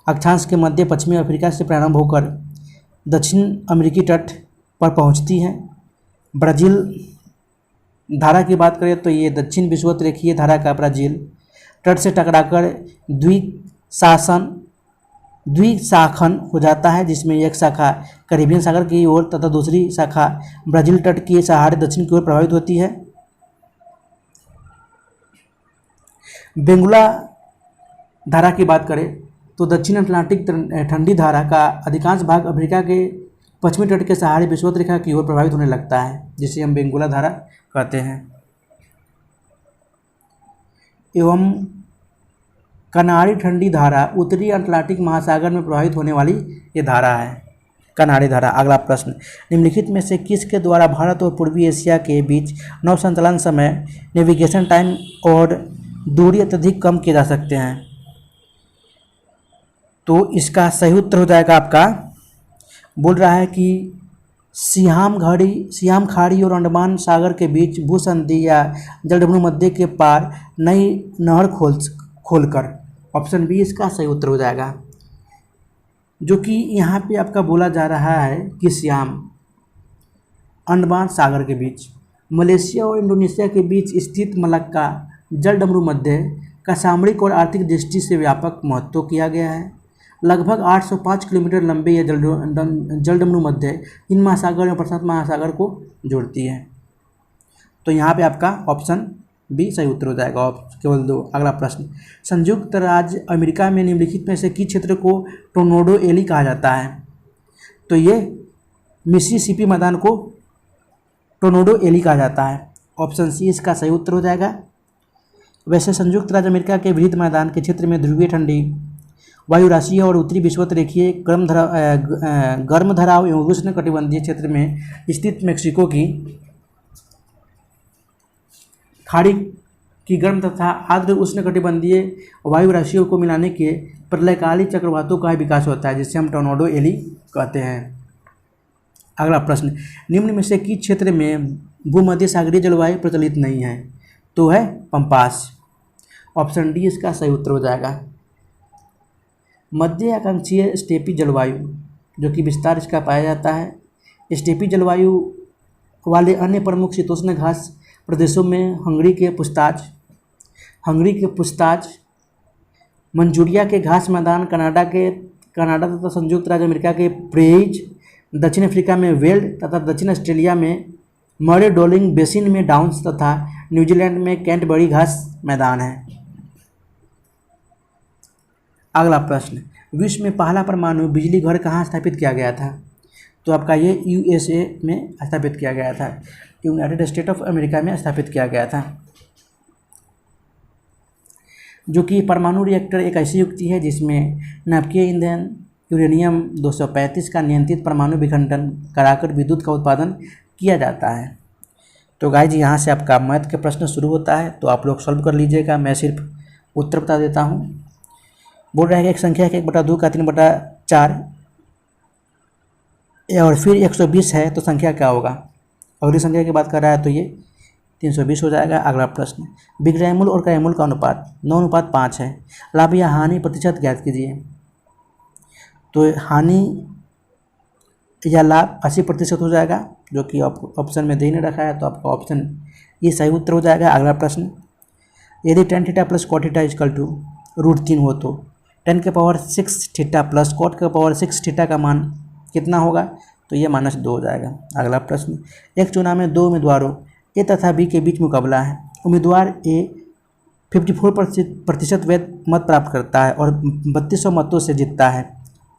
अक्षांश के मध्य पश्चिमी अफ्रीका से प्रारंभ होकर दक्षिण अमेरिकी तट पर पहुंचती है। ब्राज़ील धारा की बात करें तो ये दक्षिण विषुवत रेखीय धारा का ब्राज़ील तट से टकराकर द्विशाखन हो जाता है, जिसमें एक शाखा कैरिबियन सागर की ओर तथा दूसरी शाखा ब्राज़ील तट के सहारे दक्षिण की ओर प्रभावित होती है। बेंगुला धारा की बात करें तो दक्षिण अटलांटिक ठंडी धारा का अधिकांश भाग अफ्रीका के पश्चिमी तट के सहारे विषुवत रेखा की ओर प्रभावित होने लगता है, जिसे हम बेंगुला धारा कहते हैं। एवं कनारी ठंडी धारा उत्तरी अटलांटिक महासागर में प्रवाहित होने वाली ये धारा है, कनारी धारा। अगला प्रश्न, निम्नलिखित में से किसके द्वारा भारत और पूर्वी एशिया के बीच नौ संचालन समय, नेविगेशन टाइम और दूरी अत्यधिक कम किए जा सकते हैं? तो इसका सही उत्तर हो जाएगा आपका, बोल रहा है कि सियाम खाड़ी और अंडमान सागर के बीच भूसंधि या जलडमरू मध्य के पार नई नहर खोलकर। ऑप्शन बी इसका सही उत्तर हो जाएगा, जो कि यहाँ पे आपका बोला जा रहा है कि सियाम अंडमान सागर के बीच मलेशिया और इंडोनेशिया के बीच स्थित मलक्का जलडमरू मध्य का सामरिक और आर्थिक दृष्टि से व्यापक महत्व किया गया है। लगभग 805 किलोमीटर लंबे यह जलडमरू मध्य इन महासागर और प्रशांत महासागर को जोड़ती है। तो यहाँ पे आपका ऑप्शन बी सही उत्तर हो जाएगा, केवल 2। अगला प्रश्न, संयुक्त राज्य अमेरिका में निम्नलिखित में से किस क्षेत्र को टोर्नेडो एली कहा जाता है? तो ये मिसिसिपी मैदान को टोर्नेडो एली कहा जाता है। ऑप्शन सी इसका सही उत्तर हो जाएगा। वैसे संयुक्त राज्य अमेरिका के विविध मैदान के क्षेत्र में ध्रुवीय ठंडी वायु राशि और उत्तरी विषुवत रेखीय गर्म धराव एवं उष्णकटिबंधीय क्षेत्र में स्थित मेक्सिको की खाड़ी की गर्म तथा आर्द्र उष्णकटिबंधीय वायु राशियों को मिलाने के प्रलयकाली चक्रवातों का विकास होता है, जिसे हम टोर्नेडो एली कहते हैं। अगला प्रश्न, निम्न में से किस क्षेत्र में भूमध्य सागरीय जलवायु प्रचलित नहीं है? तो है पंपास। ऑप्शन डी इसका सही उत्तर हो जाएगा। मध्य आकांक्षीय स्टेपी जलवायु, जो कि विस्तार इसका पाया जाता है, स्टेपी जलवायु वाले अन्य प्रमुख शीतोष्ण घास प्रदेशों में हंगरी के पुछताछ, मंचूरिया के घास मैदान, कनाडा तथा संयुक्त राज्य अमेरिका के प्रेइज, दक्षिण अफ्रीका में वेल्ड तथा दक्षिण ऑस्ट्रेलिया में मरे डोलिंग बेसिन में डाउन्स तथा न्यूजीलैंड में कैंटबरी घास मैदान है। अगला प्रश्न, विश्व में पहला परमाणु बिजली घर कहाँ स्थापित किया गया था? तो आपका ये यूएसए में स्थापित किया गया था, यूनाइटेड स्टेट ऑफ अमेरिका में स्थापित किया गया था। जो कि परमाणु रिएक्टर एक ऐसी युक्ति है जिसमें नाभिकीय ईंधन यूरेनियम 235 का नियंत्रित परमाणु विखंडन कराकर विद्युत का उत्पादन किया जाता है। तो गाइज यहाँ से आपका मैथ के प्रश्न शुरू होता है, तो आप लोग सॉल्व कर लीजिएगा। मैं सिर्फ उत्तर बता देता हूँ। बोल रहा है कि एक संख्या के 1/2 का 3/4 और फिर 120 है तो संख्या क्या होगा? अगली संख्या की बात कर रहा है तो ये 320 हो जाएगा। अगला प्रश्न, विक्रय मूल्य और क्रय मूल्य का अनुपात 9:5 है। लाभ या हानि प्रतिशत ज्ञात कीजिए। तो हानि या लाभ 80% हो जाएगा, जो कि ऑप्शन में दे नहीं रखा है, तो आपका ऑप्शन ये सही उत्तर हो जाएगा। अगला प्रश्न, यदि tan theta plus cot theta equal to √3 हो तो tan के पावर 6 थीटा प्लस cot के पावर 6 थीटा का मान कितना होगा? तो ये -2 हो जाएगा। अगला प्रश्न, एक चुनाव में 2 उम्मीदवारों ए तथा बी के बीच मुकाबला है। उम्मीदवार ए 54% वैध मत प्राप्त करता है और 3200 मतों से जीतता है।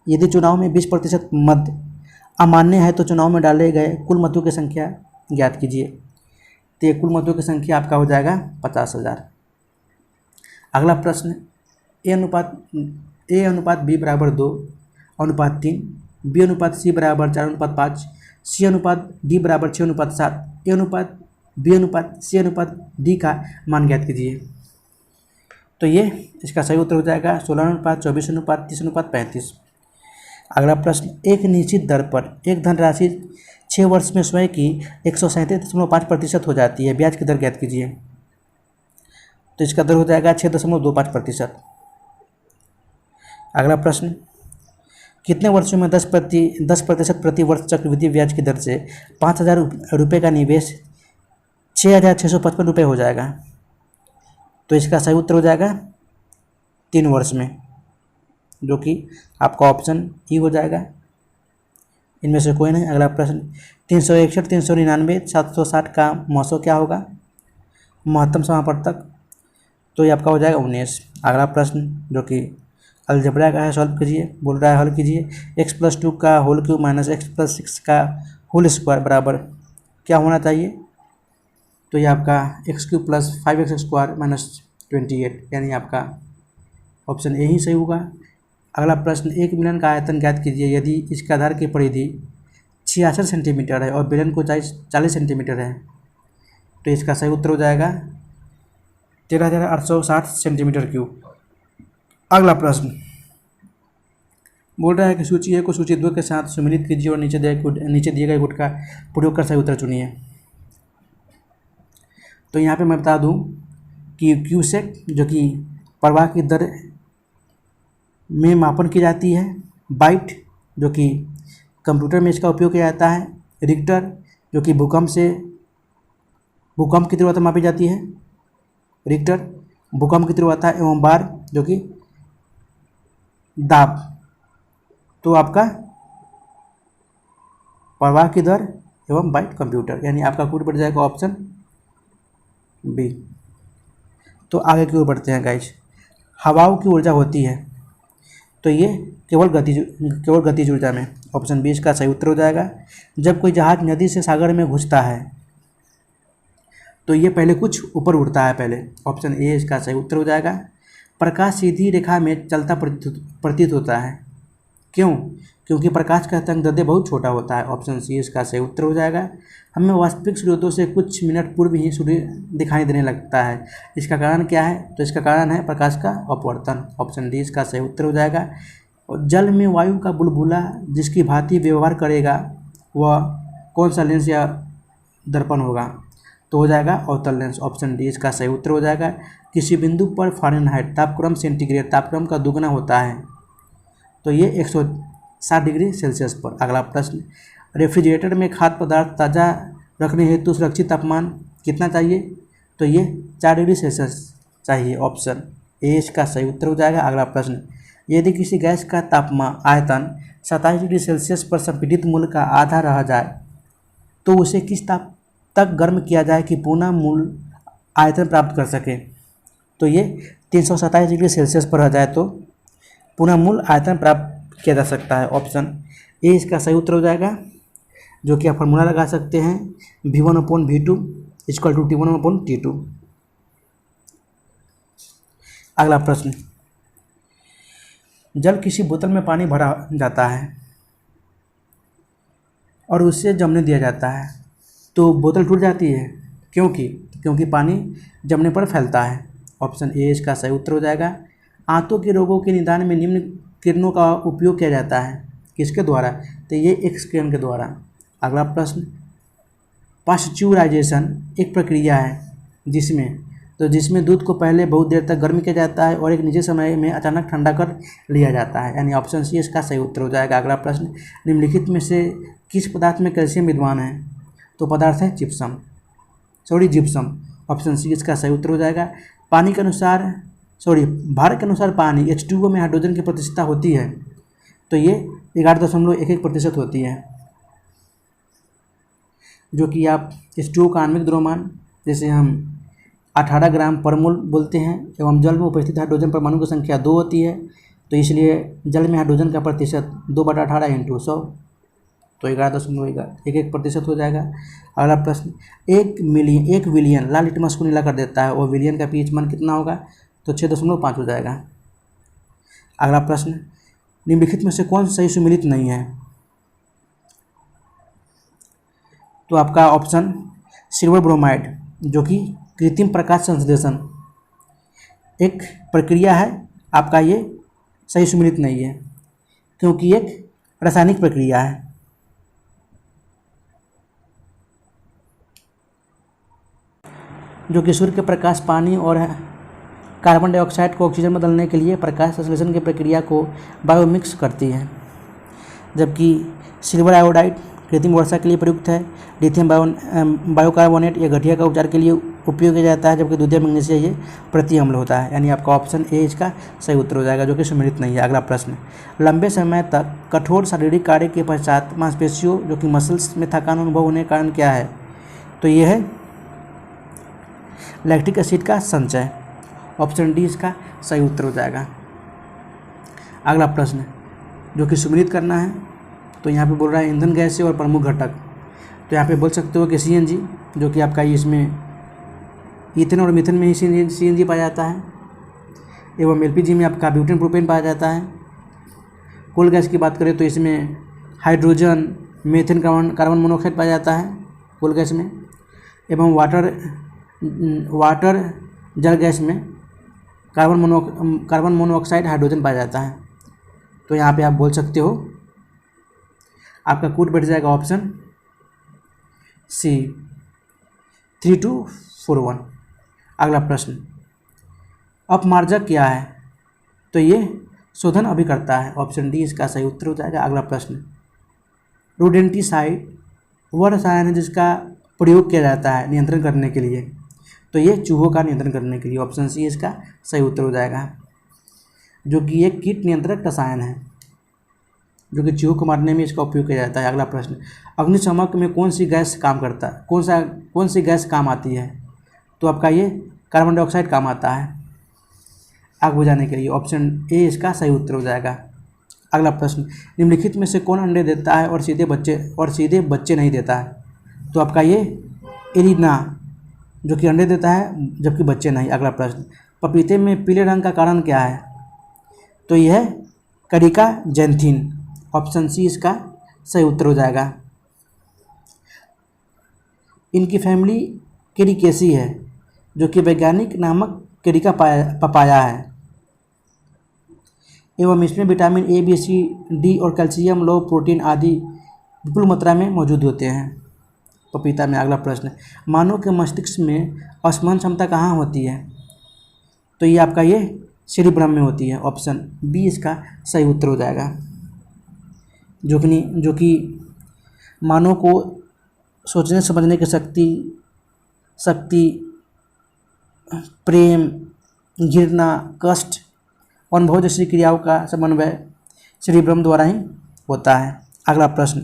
यदि चुनाव में 20% मत अमान्य है तो चुनाव में डाले गए कुल मतों की संख्या ज्ञात कीजिए। तो ये कुल मतों की संख्या आपका हो जाएगा 50,000। अगला प्रश्न, A/B बराबर 2:3, B/C बराबर 4:5, C/D बराबर 6:7, A/B/C/D का मान ज्ञात कीजिए। तो ये इसका सही उत्तर हो जाएगा 16:4, 24:3, 30:35। अगला प्रश्न, एक निश्चित दर पर एक धनराशि 6 वर्ष में स्वयं की 137.5% हो जाती है। ब्याज की दर ज्ञात कीजिए। तो इसका दर हो जाएगा 6.25%। अगला प्रश्न, कितने वर्षों में 10% प्रति वर्ष चक्रवृद्धि ब्याज की दर से 5,000 रुपये का निवेश 6,655 रुपये हो जाएगा? तो इसका सही उत्तर हो जाएगा 3 वर्ष में, जो कि आपका ऑप्शन ई हो जाएगा। इनमें से कोई नहीं। अगला प्रश्न, 361, 399, 760 का मौसो क्या होगा? महत्तम समापवर्तक। तो ये आपका हो जाएगा 19। अगला प्रश्न, जो कि अलजेब्रा का है, सॉल्व कीजिए। बोल रहा है हल कीजिए। x+2 का होल क्यूब माइनस x+6 का होल स्क्वायर बराबर क्या होना चाहिए? तो ये आपका x³ + 5x² - 28, यानी आपका ऑप्शन ए ही सही होगा। अगला प्रश्न, एक बेलन का आयतन ज्ञात कीजिए यदि इसके आधार की परिधि 66 सेंटीमीटर है और बेलन को 40 सेंटीमीटर है। तो इसका सही उत्तर हो जाएगा 13,860 सेंटीमीटर क्यूब। अगला प्रश्न, बोल रहा है कि सूची ए को सूची 2 के साथ सम्मिलित कीजिए और नीचे दिए गए गुट का प्रयोग कर सही उत्तर चुनिए। तो यहाँ पे मैं बता दूँ कि क्यूसेक, जो कि प्रवाह की दर में मापन की जाती है, बाइट, जो कि कंप्यूटर में इसका उपयोग किया जाता है, रिक्टर, जो कि भूकंप की तीव्रता मापी जाती है, रिक्टर भूकंप की तीव्रता, एवं बार, जो कि दाब। तो आपका प्रवाह की दर एवं बाइट कंप्यूटर, यानी आपका कोड बढ़ जाएगा ऑप्शन बी। तो आगे की ओर बढ़ते हैं गाइस। हवाओं की ऊर्जा होती है, तो ये केवल गतिज ऊर्जा में, ऑप्शन बी इसका सही उत्तर हो जाएगा। जब कोई जहाज नदी से सागर में घुसता है तो ये पहले कुछ ऊपर उड़ता है पहले, ऑप्शन ए इसका सही उत्तर हो जाएगा। प्रकाश सीधी रेखा में चलता प्रतीत होता है, क्यों? क्योंकि प्रकाश का तरंगदैर्ध्य बहुत छोटा होता है, ऑप्शन सी इसका सही उत्तर हो जाएगा। हमें वास्तविक सूर्योदय से कुछ मिनट पूर्व ही सूर्य दिखाई देने लगता है, इसका कारण क्या है? तो इसका कारण है प्रकाश का अपवर्तन, ऑप्शन डी इसका सही उत्तर हो जाएगा। और जल में वायु का बुलबुला जिसकी भांति व्यवहार करेगा वह कौन सा लेंस या दर्पण होगा? तो हो जाएगा अवतल लेंस, ऑप्शन डी इसका सही उत्तर हो जाएगा। किसी बिंदु पर फ़ारेनहाइट तापक्रम सेंटीग्रेड तापक्रम का दुगना होता है, तो ये 160 डिग्री सेल्सियस पर। अगला प्रश्न, रेफ्रिजरेटर में खाद्य पदार्थ ताज़ा रखने हेतु सुरक्षित तापमान कितना चाहिए? तो ये 4 डिग्री सेल्सियस चाहिए, ऑप्शन ए इसका सही उत्तर हो जाएगा। अगला प्रश्न, यदि किसी गैस का तापमान आयतन 27 डिग्री सेल्सियस पर संपीड़ित मूल्य का आधा रह जाए तो उसे किस ताप तक गर्म किया जाए कि पुनः मूल आयतन प्राप्त कर सके? तो ये 327 डिग्री सेल्सियस पर रह जाए तो पुनः मूल आयतन प्राप्त किया जा सकता है, ऑप्शन ए इसका सही उत्तर हो जाएगा। जो कि आप फॉर्मूला लगा सकते हैं, V1/V2 = T1/T2। अगला प्रश्न, जल किसी बोतल में पानी भरा जाता है और उसे जमने दिया जाता है तो बोतल टूट जाती है, क्योंकि पानी जमने पर फैलता है, ऑप्शन ए इसका सही उत्तर हो जाएगा। आंतों के रोगों के निदान में निम्न किरणों का उपयोग किया जाता है, किसके द्वारा? तो ये एक्सक्रीन के द्वारा। अगला प्रश्न, पाश्चुराइजेशन एक प्रक्रिया है जिसमें दूध को पहले बहुत देर तक गर्म किया जाता है और एक निश्चित समय में अचानक ठंडा कर लिया जाता है, यानी ऑप्शन सी इसका सही उत्तर हो जाएगा। अगला प्रश्न, निम्नलिखित में से किस पदार्थ में कैल्शियम विद्यमान है? तो पदार्थ है जिप्सम। ऑप्शन सी इसका सही उत्तर हो जाएगा। भार के अनुसार पानी H2O में हाइड्रोजन की प्रतिशतता होती है, तो ये 11.11% होती है, जो कि आप H2O का आणविक द्रव्यमान जैसे हम 18 ग्राम पर मोल बोलते हैं, एवं जल में उपस्थित हाइड्रोजन परमाणु की संख्या 2 होती है, तो इसलिए जल में हाइड्रोजन का प्रतिशत 2/18 × 100, तो 11.11% हो जाएगा। अगला प्रश्न, 1 विलियन लाल लिटमस को नीला कर देता है और विलियन का पीएच मान कितना होगा? तो 6.5 हो जाएगा। अगला प्रश्न, निम्नलिखित में से कौन सही सुमेलित नहीं है? तो आपका ऑप्शन सिल्वर ब्रोमाइड, जो कि कृत्रिम प्रकाश संश्लेषण एक प्रक्रिया है, आपका ये सही सुमेलित नहीं है, क्योंकि एक रासायनिक प्रक्रिया है। जो कि सूर्य के प्रकाश पानी और कार्बन डाइऑक्साइड को ऑक्सीजन में बदलने के लिए प्रकाश संश्लेषण की प्रक्रिया को बायोमिक्स करती है। जबकि सिल्वर आयोडाइड कृत्रिम वर्षा के लिए प्रयुक्त है। लिथियम बायोकार्बोनेट या गठिया का उपचार के लिए उपयोग किया जाता है, जबकि दूधिया मैग्नीशिया ये प्रति अम्ल होता है, यानी आपका ऑप्शन ए इसका सही उत्तर हो जाएगा, जो कि सुमेलित नहीं है। अगला प्रश्न, लंबे समय तक कठोर शारीरिक कार्य के पश्चात मांसपेशियों जो कि मसल्स में थकान अनुभव होने के कारण क्या है? तो ये है लैक्टिक एसिड का संचय। ऑप्शन डी इसका सही उत्तर हो जाएगा। अगला प्रश्न, जो कि सुमेलित करना है, तो यहाँ पे बोल रहा है ईंधन गैस और प्रमुख घटक, तो यहाँ पे बोल सकते हो कि CNG, जो कि आपका इसमें ईथेन और मीथेन में ही CNG पाया जाता है, एवं LPG में आपका ब्यूटेन प्रोपेन पाया जाता है। कोल गैस की बात करें तो इसमें हाइड्रोजन, मीथेन, कार्बन मोनोऑक्साइड पाया जाता है कोल गैस में, एवं वाटर जल गैस में कार्बन मोनोऑक्साइड, हाइड्रोजन पाया जाता है। तो यहाँ पे आप बोल सकते हो आपका कोड बैठ जाएगा ऑप्शन सी 3241। अगला प्रश्न, अपमार्जक क्या है? तो ये शोधन अभिकर्ता है। ऑप्शन डी इसका सही उत्तर हो जाएगा। अगला प्रश्न, रोडेंटिसाइड वह रसायन है जिसका प्रयोग किया जाता है नियंत्रण करने के लिए, तो ये चूहों का नियंत्रण करने के लिए। ऑप्शन सी इसका सही उत्तर हो जाएगा, जो कि एक कीट नियंत्रक रसायन है, जो कि चूहों को मारने में इसका उपयोग किया जाता है। अगला प्रश्न, अग्निशमक में कौन सी गैस काम करता है? कौन सी गैस काम आती है? तो आपका ये कार्बन डाइऑक्साइड काम आता है आग बुझाने के लिए। ऑप्शन ए इसका सही उत्तर हो जाएगा। अगला प्रश्न, निम्नलिखित में से कौन अंडे देता है और सीधे बच्चे नहीं देता है? तो आपका ये एरिना, जो कि अंडे देता है जबकि बच्चे नहीं। अगला प्रश्न, पपीते में पीले रंग का कारण क्या है? तो यह है करिका जैंथिन। ऑप्शन सी इसका सही उत्तर हो जाएगा। इनकी फैमिली केरिकेसी है, जो कि वैज्ञानिक नामक केरिका पपाया है, एवं इसमें vitamin A, B, C, D और कैल्शियम, लौह, प्रोटीन आदि विपुल मात्रा में मौजूद होते हैं पपीता में। अगला प्रश्न, मानव के मस्तिष्क में स्मरण क्षमता कहाँ होती है? तो ये आपका ये सेरिब्रम में होती है। ऑप्शन बी इसका सही उत्तर हो जाएगा, जो कि मानव को सोचने समझने की शक्ति, प्रेम, घृणा, कष्ट और अनुभव जैसी क्रियाओं का समन्वय सेरिब्रम द्वारा ही होता है। अगला प्रश्न,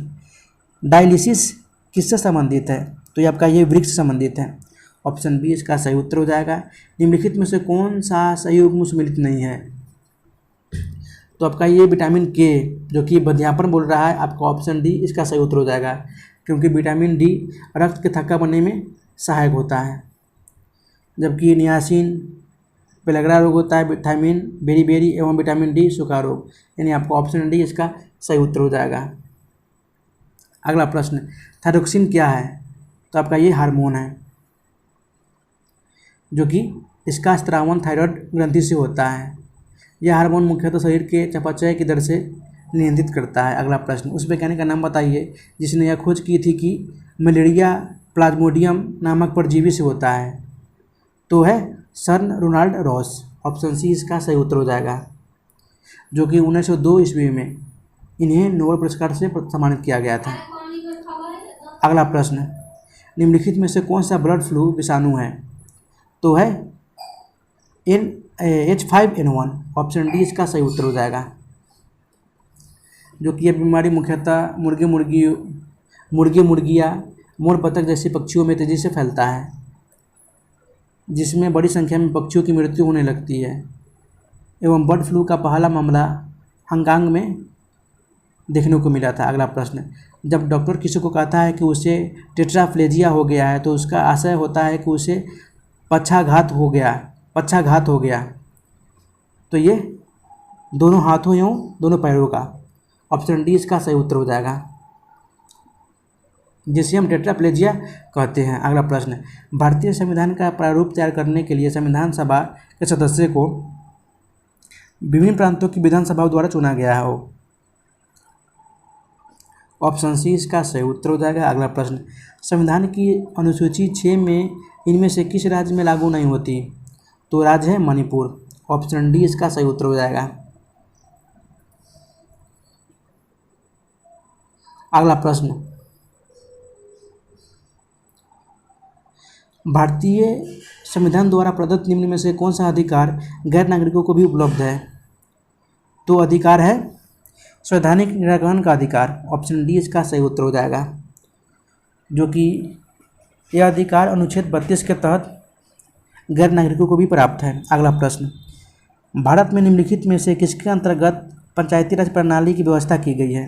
डायलिसिस किससे संबंधित है? तो ये आपका ये वृक्क से संबंधित है। ऑप्शन बी इसका सही उत्तर हो जाएगा। निम्नलिखित में से कौन सा सही युग्म सुमेलित नहीं है? तो आपका ये विटामिन के, जो कि बंध्यापन बोल रहा है, आपका ऑप्शन डी इसका सही उत्तर हो जाएगा, क्योंकि विटामिन डी रक्त के थक्का बनने में सहायक होता है। जबकि नियासिन पेलग्रा रोग होता है, विटामिन बेरी एवं विटामिन डी सूखा रोग, यानी आपका ऑप्शन डी इसका सही उत्तर हो जाएगा। अगला प्रश्न, थायरोक्सिन क्या है? तो आपका ये हार्मोन है, जो कि इसका स्त्रावन थायराइड ग्रंथि से होता है। यह हार्मोन मुख्यतः शरीर के चयापचय की दर से नियंत्रित करता है। अगला प्रश्न, उस वैज्ञानिक का नाम बताइए जिसने यह खोज की थी कि मलेरिया प्लाज्मोडियम नामक परजीवी से होता है। तो है sir Ronald Ross. Option C इसका सही उत्तर हो जाएगा, जो कि 1902 ईस्वी में इन्हें नोबेल पुरस्कार से सम्मानित किया गया था। अगला प्रश्न, निम्नलिखित में से कौन सा बर्ड फ्लू विषाणु है? तो है H5N1। ऑप्शन डी इसका सही उत्तर हो जाएगा, जो कि यह बीमारी मुख्यतः मुर्गियाँ, मोर, बतख जैसे पक्षियों में तेज़ी से फैलता है, जिसमें बड़ी संख्या में पक्षियों की मृत्यु होने लगती है। एवं बर्ड फ्लू का पहला मामला हांगकांग में देखने को मिला था। अगला प्रश्न, जब डॉक्टर किसी को कहता है कि उसे टेट्राप्लेजिया हो गया है तो उसका आशय होता है कि उसे पक्षाघात हो गया। तो ये दोनों हाथों एवं दोनों पैरों का। ऑप्शन डी इसका सही उत्तर हो जाएगा, जिसे हम टेट्राप्लेजिया कहते हैं। अगला प्रश्न, भारतीय संविधान का प्रारूप तैयार करने के लिए संविधान सभा के सदस्य को विभिन्न प्रांतों की विधानसभाओं द्वारा चुना गया हो। ऑप्शन सी इसका सही उत्तर हो जाएगा। अगला प्रश्न, संविधान की अनुसूची 6 में इनमें से किस राज्य में लागू नहीं होती? तो राज्य है मणिपुर। ऑप्शन डी इसका सही उत्तर हो जाएगा। अगला प्रश्न, भारतीय संविधान द्वारा प्रदत्त निम्न में से कौन सा अधिकार गैर नागरिकों को भी उपलब्ध है? तो अधिकार है संवैधानिक निराकरण का अधिकार। ऑप्शन डी इसका सही उत्तर हो जाएगा, जो कि यह अधिकार अनुच्छेद 32 के तहत गैर नागरिकों को भी प्राप्त है। अगला प्रश्न, भारत में निम्नलिखित में से किसके अंतर्गत पंचायती राज प्रणाली की व्यवस्था की गई है?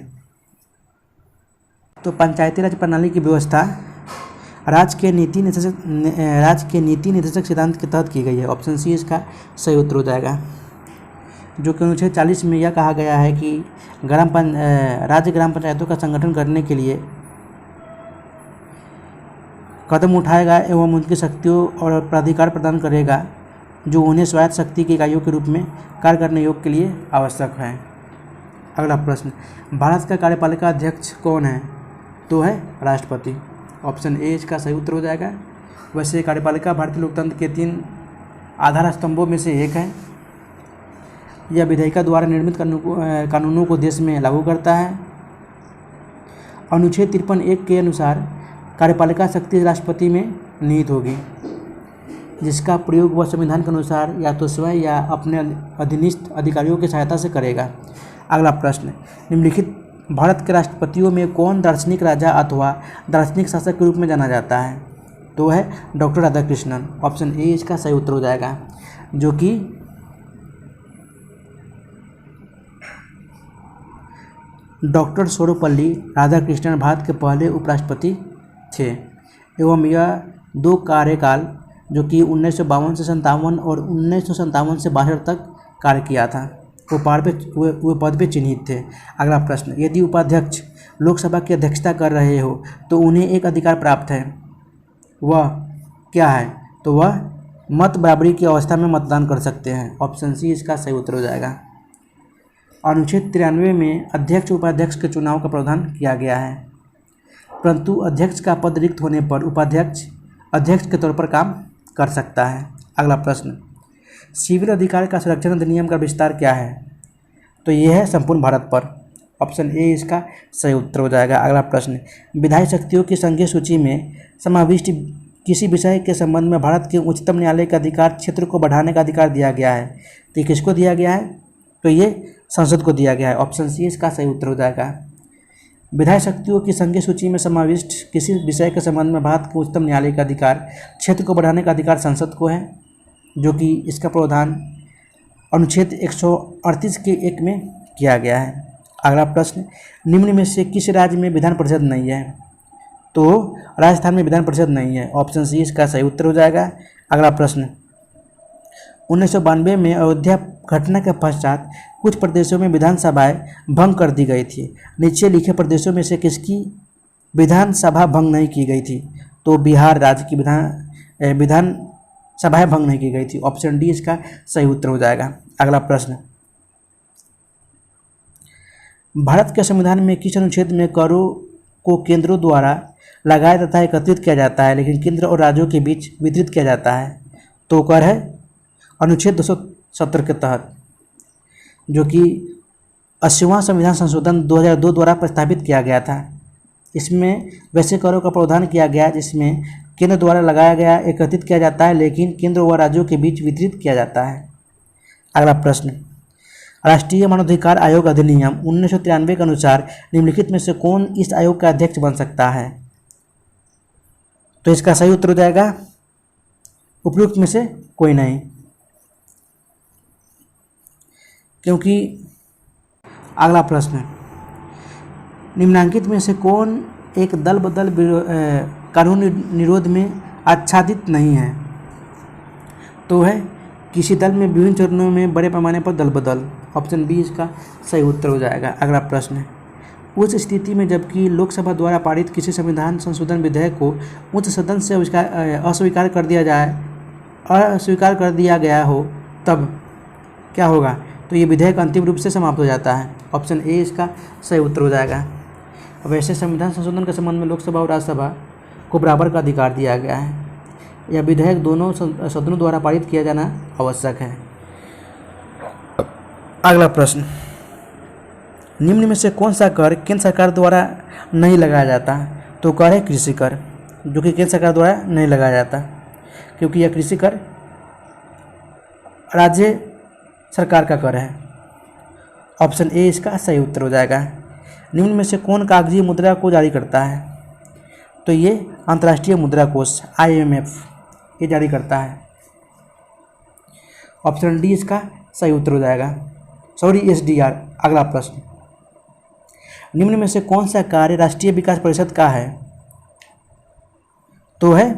तो पंचायती राज प्रणाली की व्यवस्था राज्य के नीति निर्देशक सिद्धांत के तहत की गई है। ऑप्शन सी इसका सही उत्तर हो जाएगा, जो कि अनुच्छेद 40 में यह कहा गया है कि राज्य ग्राम पंचायतों का संगठन करने के लिए कदम उठाएगा एवं उनकी शक्तियों और प्राधिकार प्रदान करेगा जो उन्हें स्वायत्त शक्ति की इकाइयों के रूप में कार्य करने योग्य के लिए आवश्यक है। अगला प्रश्न, भारत का कार्यपालिका अध्यक्ष कौन है? तो है राष्ट्रपति। ऑप्शन ए इसका सही उत्तर हो जाएगा। वैसे कार्यपालिका भारतीय लोकतंत्र के 3 आधार स्तंभों में से एक है। यह विधायिका द्वारा निर्मित कानूनों को देश में लागू करता है। अनुच्छेद 53(1) के अनुसार कार्यपालिका शक्ति राष्ट्रपति में निहित होगी, जिसका प्रयोग वह संविधान के अनुसार या तो स्वयं या अपने अधीनस्थ अधिकारियों की सहायता से करेगा। अगला प्रश्न, निम्नलिखित भारत के राष्ट्रपतियों में कौन दार्शनिक राजा अथवा दार्शनिक शासक के रूप में जाना जाता है? तो है डॉक्टर राधाकृष्णन। ऑप्शन ए इसका सही उत्तर हो जाएगा, जो कि डॉक्टर सर्वपल्ली राधाकृष्णन भारत के पहले उपराष्ट्रपति थे एवं यह 2 कार्यकाल जो कि 1952 से 57 और 1957 से 62 तक कार्य किया था, वो पद पे चिन्हित थे। अगला प्रश्न, यदि उपाध्यक्ष लोकसभा की अध्यक्षता कर रहे हो तो उन्हें एक अधिकार प्राप्त है, वह क्या है? तो वह मत बराबरी की अवस्था में मतदान कर सकते हैं। ऑप्शन सी इसका सही उत्तर हो जाएगा। अनुच्छेद 93 में अध्यक्ष उपाध्यक्ष के चुनाव का प्रावधान किया गया है, परंतु अध्यक्ष का पद रिक्त होने पर उपाध्यक्ष अध्यक्ष के तौर पर काम कर सकता है। अगला प्रश्न, सिविल अधिकार का संरक्षण अधिनियम का विस्तार क्या है? तो यह है संपूर्ण भारत पर। ऑप्शन ए इसका सही उत्तर हो जाएगा। अगला प्रश्न, विधायी शक्तियों की संघीय सूची में समाविष्ट किसी विषय के संबंध में भारत के उच्चतम न्यायालय के अधिकार क्षेत्र को बढ़ाने का अधिकार दिया गया है, तो ये किसको दिया गया है? तो ये संसद को दिया गया है। ऑप्शन सी इसका सही उत्तर हो जाएगा। विधायी शक्तियों की संघीय सूची में समाविष्ट किसी विषय के संबंध में भारत के उच्चतम न्यायालय का अधिकार क्षेत्र को बढ़ाने का अधिकार संसद को है, जो कि इसका प्रावधान अनुच्छेद 138 के 1 में किया गया है। अगला प्रश्न, निम्न में से किस राज्य में विधान परिषद नहीं है? तो राजस्थान में विधान परिषद नहीं है। ऑप्शन सी इसका सही उत्तर हो जाएगा। अगला प्रश्न, 1992 में अयोध्या घटना के पश्चात कुछ प्रदेशों में विधानसभाएं भंग कर दी गई थी। नीचे लिखे प्रदेशों में से किसकी विधानसभा भंग नहीं की गई थी? तो बिहार राज्य की विधानसभाएं भंग नहीं की गई थी। ऑप्शन डी इसका सही उत्तर हो जाएगा। अगला प्रश्न, भारत के संविधान में किस अनुच्छेद में करों को केंद्रों द्वारा लगाया तथा एकत्रित किया जाता है लेकिन केंद्र और राज्यों के बीच वितरित किया जाता है? तो कर है अनुच्छेद 270 के तहत, जो कि 80वां संविधान संशोधन 2002 द्वारा प्रस्तावित किया गया था। इसमें वैसे करों का प्रावधान किया गया जिसमें केंद्र द्वारा लगाया गया एकत्रित किया जाता है लेकिन केंद्र व राज्यों के बीच वितरित किया जाता है। अगला प्रश्न, राष्ट्रीय मानवाधिकार आयोग अधिनियम 1993 के अनुसार निम्नलिखित में से कौन इस आयोग का अध्यक्ष बन सकता है? तो इसका सही उत्तर हो जाएगा उपयुक्त में से कोई नहीं, क्योंकि अगला प्रश्न, निम्नांकित में से कौन एक दल बदल कानून निरोध में आच्छादित नहीं है? तो है किसी दल में विभिन्न चरणों में बड़े पैमाने पर दल बदल। ऑप्शन बी इसका सही उत्तर हो जाएगा। अगला प्रश्न, उस स्थिति में जबकि लोकसभा द्वारा पारित किसी संविधान संशोधन विधेयक को उच्च सदन से अस्वीकार कर दिया गया हो तब क्या होगा? तो ये विधेयक अंतिम रूप से समाप्त हो जाता है। ऑप्शन ए इसका सही उत्तर हो जाएगा। वैसे संविधान संशोधन के संबंध में लोकसभा और राज्यसभा को बराबर का अधिकार दिया गया है। यह विधेयक दोनों सदनों द्वारा पारित किया जाना आवश्यक है। अगला प्रश्न, निम्न में से कौन सा कर केंद्र सरकार द्वारा नहीं लगाया जाता? तो कर है कृषि कर, जो कि केंद्र सरकार द्वारा नहीं लगाया जाता क्योंकि यह कृषि कर राज्य सरकार का कर है। ऑप्शन ए इसका सही उत्तर हो जाएगा। निम्न में से कौन कागजी मुद्रा को जारी करता है? तो ये अंतर्राष्ट्रीय मुद्रा कोष IMF ये जारी करता है। ऑप्शन डी इसका सही उत्तर हो जाएगा। SDR। अगला प्रश्न, निम्न में से कौन सा कार्य राष्ट्रीय विकास परिषद का है? तो है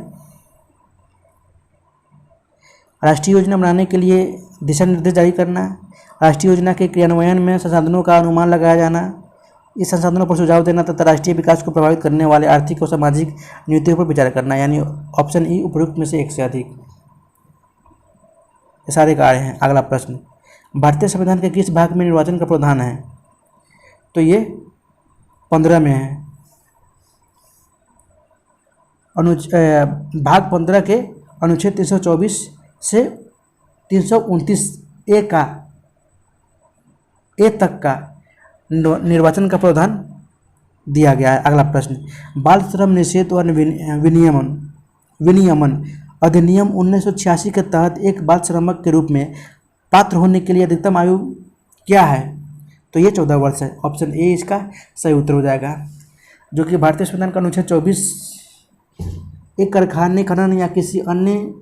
राष्ट्रीय योजना बनाने के लिए दिशा निर्देश जारी करना, राष्ट्रीय योजना के क्रियान्वयन में संसाधनों का अनुमान लगाया जाना, इस संसाधनों पर सुझाव देना तथा राष्ट्रीय विकास को प्रभावित करने वाले आर्थिक और सामाजिक नीतियों पर विचार करना, यानी ऑप्शन ई उपयुक्त में से एक से अधिक। ये सारे कार्य हैं। अगला प्रश्न, भारतीय संविधान के किस भाग में निर्वाचन का प्रावधान है? तो ये 15 में है। भाग 15 के अनुच्छेद 324 से 329 ए तक का निर्वाचन का प्रावधान दिया गया है। अगला प्रश्न, बाल श्रम निषेध और विनियमन अधिनियम 1986 के तहत एक बाल श्रमिक के रूप में पात्र होने के लिए अधिकतम आयु क्या है? तो ये 14 वर्ष है। ऑप्शन ए इसका सही उत्तर हो जाएगा, जो कि भारतीय संविधान का अनुच्छेद 24 एक कारखाने खनन या किसी अन्य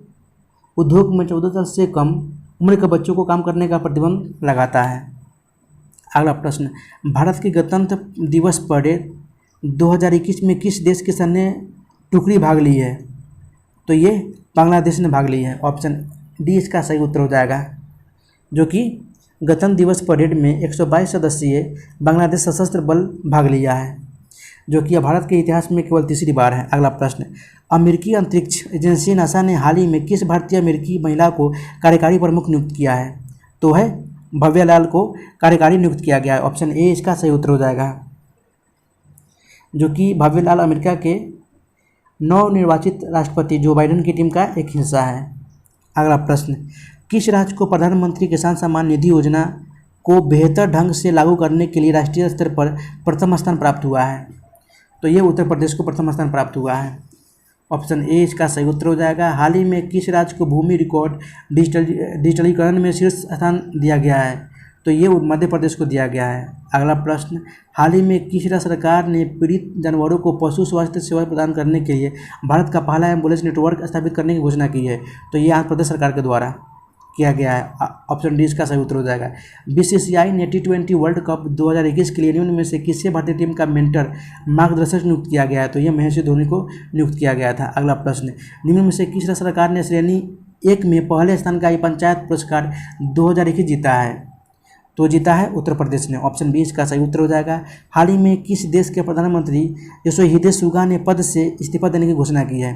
उद्योग में 14 साल से कम उम्र के बच्चों को काम करने का प्रतिबंध लगाता है। अगला प्रश्न, भारत की गणतंत्र दिवस परेड 2021 में किस देश की सैन्य टुकड़ी भाग ली है? तो ये बांग्लादेश ने भाग ली है। ऑप्शन डी इसका सही उत्तर हो जाएगा, जो कि गणतंत्र दिवस परेड में 122 सदस्यीय बांग्लादेश सशस्त्र बल भाग लिया है, जो कि भारत के इतिहास में केवल तीसरी बार है। अगला प्रश्न, अमेरिकी अंतरिक्ष एजेंसी नासा ने हाल ही में किस भारतीय अमेरिकी महिला को कार्यकारी प्रमुख नियुक्त किया है? तो है भव्य लाल को कार्यकारी नियुक्त किया गया है। ऑप्शन ए इसका सही उत्तर हो जाएगा, जो कि भव्य लाल अमेरिका के नवनिर्वाचित राष्ट्रपति जो बाइडेन की टीम का एक हिस्सा है। अगला प्रश्न, किस राज्य को प्रधानमंत्री किसान सम्मान निधि योजना को बेहतर ढंग से लागू करने के लिए राष्ट्रीय स्तर पर प्रथम स्थान प्राप्त हुआ है? तो ये उत्तर प्रदेश को प्रथम स्थान प्राप्त हुआ है। ऑप्शन ए इसका सही उत्तर हो जाएगा। हाल ही में किस राज्य को भूमि रिकॉर्ड डिजिटलीकरण में शीर्ष स्थान दिया गया है? तो ये मध्य प्रदेश को दिया गया है। अगला प्रश्न, हाल ही में किस राज्य सरकार ने पीड़ित जानवरों को पशु स्वास्थ्य सेवा प्रदान करने के लिए भारत का पहला एम्बुलेंस नेटवर्क स्थापित करने की घोषणा की है? तो ये आंध्र प्रदेश सरकार के द्वारा किया गया है। ऑप्शन डी इसका सही उत्तर हो जाएगा। BCCI ने T20 वर्ल्ड कप 2021 के लिए निम्न में से किसे भारतीय टीम का मेंटर मार्गदर्शक नियुक्त किया गया है? तो यह महेश धोनी को नियुक्त किया गया था। अगला प्रश्न, निम्न में से किस राज्य सरकार ने श्रेणी 1 में पहले स्थान का पंचायत पुरस्कार 2021 जीता है? तो जीता है उत्तर प्रदेश ने। ऑप्शन बी इसका सही उत्तर हो जाएगा। हाल ही में किस देश के प्रधानमंत्री योशिहिदे सुगा ने पद से इस्तीफा देने की घोषणा की है?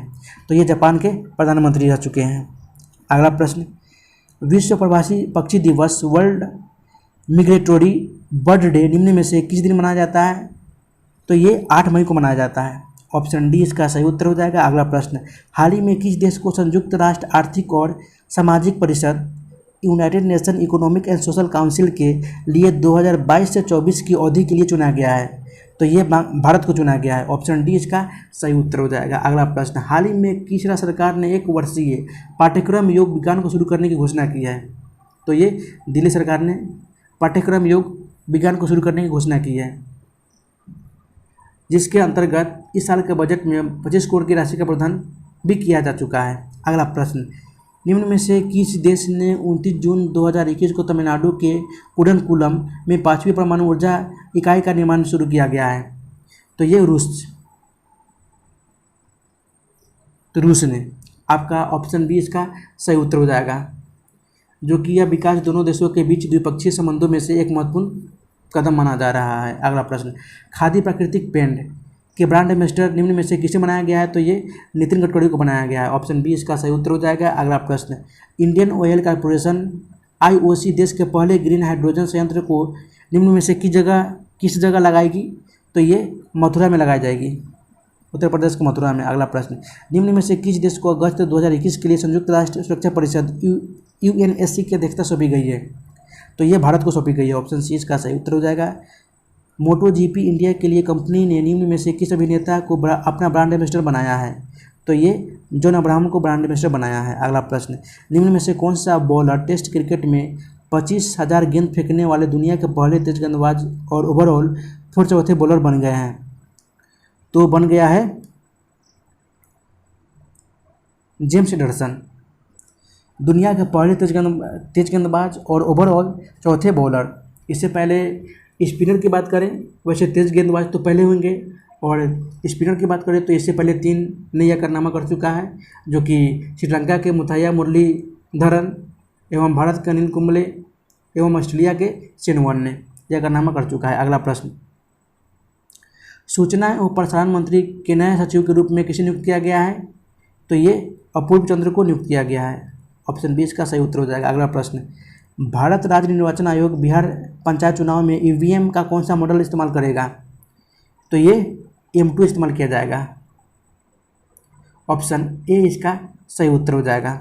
तो ये जापान के प्रधानमंत्री रह चुके हैं। अगला प्रश्न, विश्व प्रवासी पक्षी दिवस वर्ल्ड मिग्रेटोरी बर्थडे निम्न में से किस दिन मनाया जाता है? तो ये 8 मई को मनाया जाता है। ऑप्शन डी इसका सही उत्तर हो जाएगा। अगला प्रश्न, हाल ही में किस देश को संयुक्त राष्ट्र आर्थिक और सामाजिक परिषद United nation economic and social council के लिए 2022 से 24 की अवधि के लिए चुना गया है? तो ये भारत को चुना गया है। ऑप्शन डी इसका सही उत्तर हो जाएगा। अगला प्रश्न, हाल ही में किस राज्य सरकार ने 1 वर्षीय पाठ्यक्रम योग विज्ञान को शुरू करने की घोषणा की है? तो ये दिल्ली सरकार ने पाठ्यक्रम योग विज्ञान को शुरू करने की घोषणा की है, जिसके अंतर्गत इस साल के बजट में 25 करोड़ की राशि का प्रावधान भी किया जा चुका है। अगला प्रश्न, निम्न में से किस देश ने 29 जून 2021 को तमिलनाडु के कुडनकुलम में 5वीं परमाणु ऊर्जा इकाई का निर्माण शुरू किया गया है? तो ये रूस ने। आपका ऑप्शन बी इसका सही उत्तर हो जाएगा, जो कि यह विकास दोनों देशों के बीच द्विपक्षीय संबंधों में से एक महत्वपूर्ण कदम माना जा रहा है। अगला प्रश्न, खादी प्राकृतिक पेंट के ब्रांड एम्बेसडर निम्न में से किसे बनाया गया है? तो ये नितिन गडकरी को बनाया गया है। ऑप्शन बी इसका सही उत्तर हो जाएगा। अगला प्रश्न, इंडियन ऑयल कॉर्पोरेशन IOC देश के पहले ग्रीन हाइड्रोजन संयंत्र को निम्न में से किस जगह लगाएगी? तो ये मथुरा में लगाई जाएगी, उत्तर प्रदेश के मथुरा में। अगला प्रश्न, निम्न में से किस देश को अगस्त 2021 के लिए संयुक्त राष्ट्र सुरक्षा परिषद UNSC की अध्यक्षता सौंपी गई है? तो ये भारत को सौंपी गई है। ऑप्शन सी इसका सही उत्तर हो जाएगा। MotoGP इंडिया के लिए कंपनी ने निम्न में से किस अभिनेता को अपना ब्रांड एम्बेसडर बनाया है? तो ये जॉन अब्राहम को ब्रांड एम्बेसडर बनाया है। अगला प्रश्न, निम्न में से कौन सा बॉलर टेस्ट क्रिकेट में 25,000 गेंद फेंकने वाले दुनिया के पहले तेज गेंदबाज और ओवरऑल 4 चौथे बॉलर बन गए हैं? तो बन गया है जेम्स एंडरसन, दुनिया के पहले तेज गेंदबाज और ओवरऑल चौथे बॉलर। इससे पहले स्पिनर की बात करें, वैसे तेज गेंदबाज तो पहले होंगे, और स्पिनर की बात करें तो इससे पहले 3 ने यह कारनामा कर चुका है, जो कि श्रीलंका के मुथैया मुरलीधरन एवं भारत के अनिल कुंबले एवं ऑस्ट्रेलिया के शेन वॉर्न ने यह कारनामा कर चुका है। अगला प्रश्न, सूचना एवं प्रसारण मंत्री के नए सचिव के रूप में किसे नियुक्त किया गया है? तो ये अपूर्व चंद्र को नियुक्त किया गया है। ऑप्शन बी इसका सही उत्तर हो जाएगा। अगला प्रश्न, भारत राज्य निर्वाचन आयोग बिहार पंचायत चुनाव में EVM का कौन सा मॉडल इस्तेमाल करेगा? तो ये M2 इस्तेमाल किया जाएगा। ऑप्शन ए इसका सही उत्तर हो जाएगा।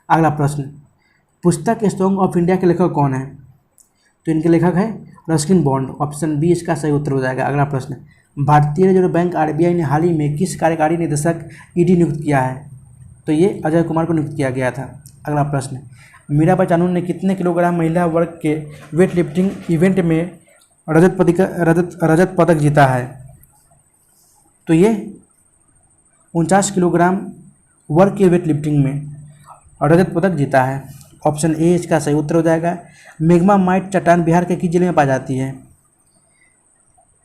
अगला प्रश्न, पुस्तक सॉन्ग ऑफ इंडिया के लेखक कौन है? तो इनके लेखक है रस्किन बॉन्ड। ऑप्शन बी इसका सही उत्तर हो जाएगा। अगला प्रश्न, भारतीय रिजर्व बैंक RBI ने हाल ही में किस कार्यकारी निदेशक ED नियुक्त किया है? तो ये अजय कुमार को नियुक्त किया गया था। अगला प्रश्न, मीराबाई चानू ने कितने किलोग्राम महिला वर्ग के वेट लिफ्टिंग इवेंट में रजत पदक जीता है? तो ये 49 किलोग्राम वर्ग के वेट लिफ्टिंग में रजत पदक जीता है। ऑप्शन ए इसका सही उत्तर हो जाएगा। मेग्मा माइट चट्टान बिहार के किस जिले में पाई जाती है?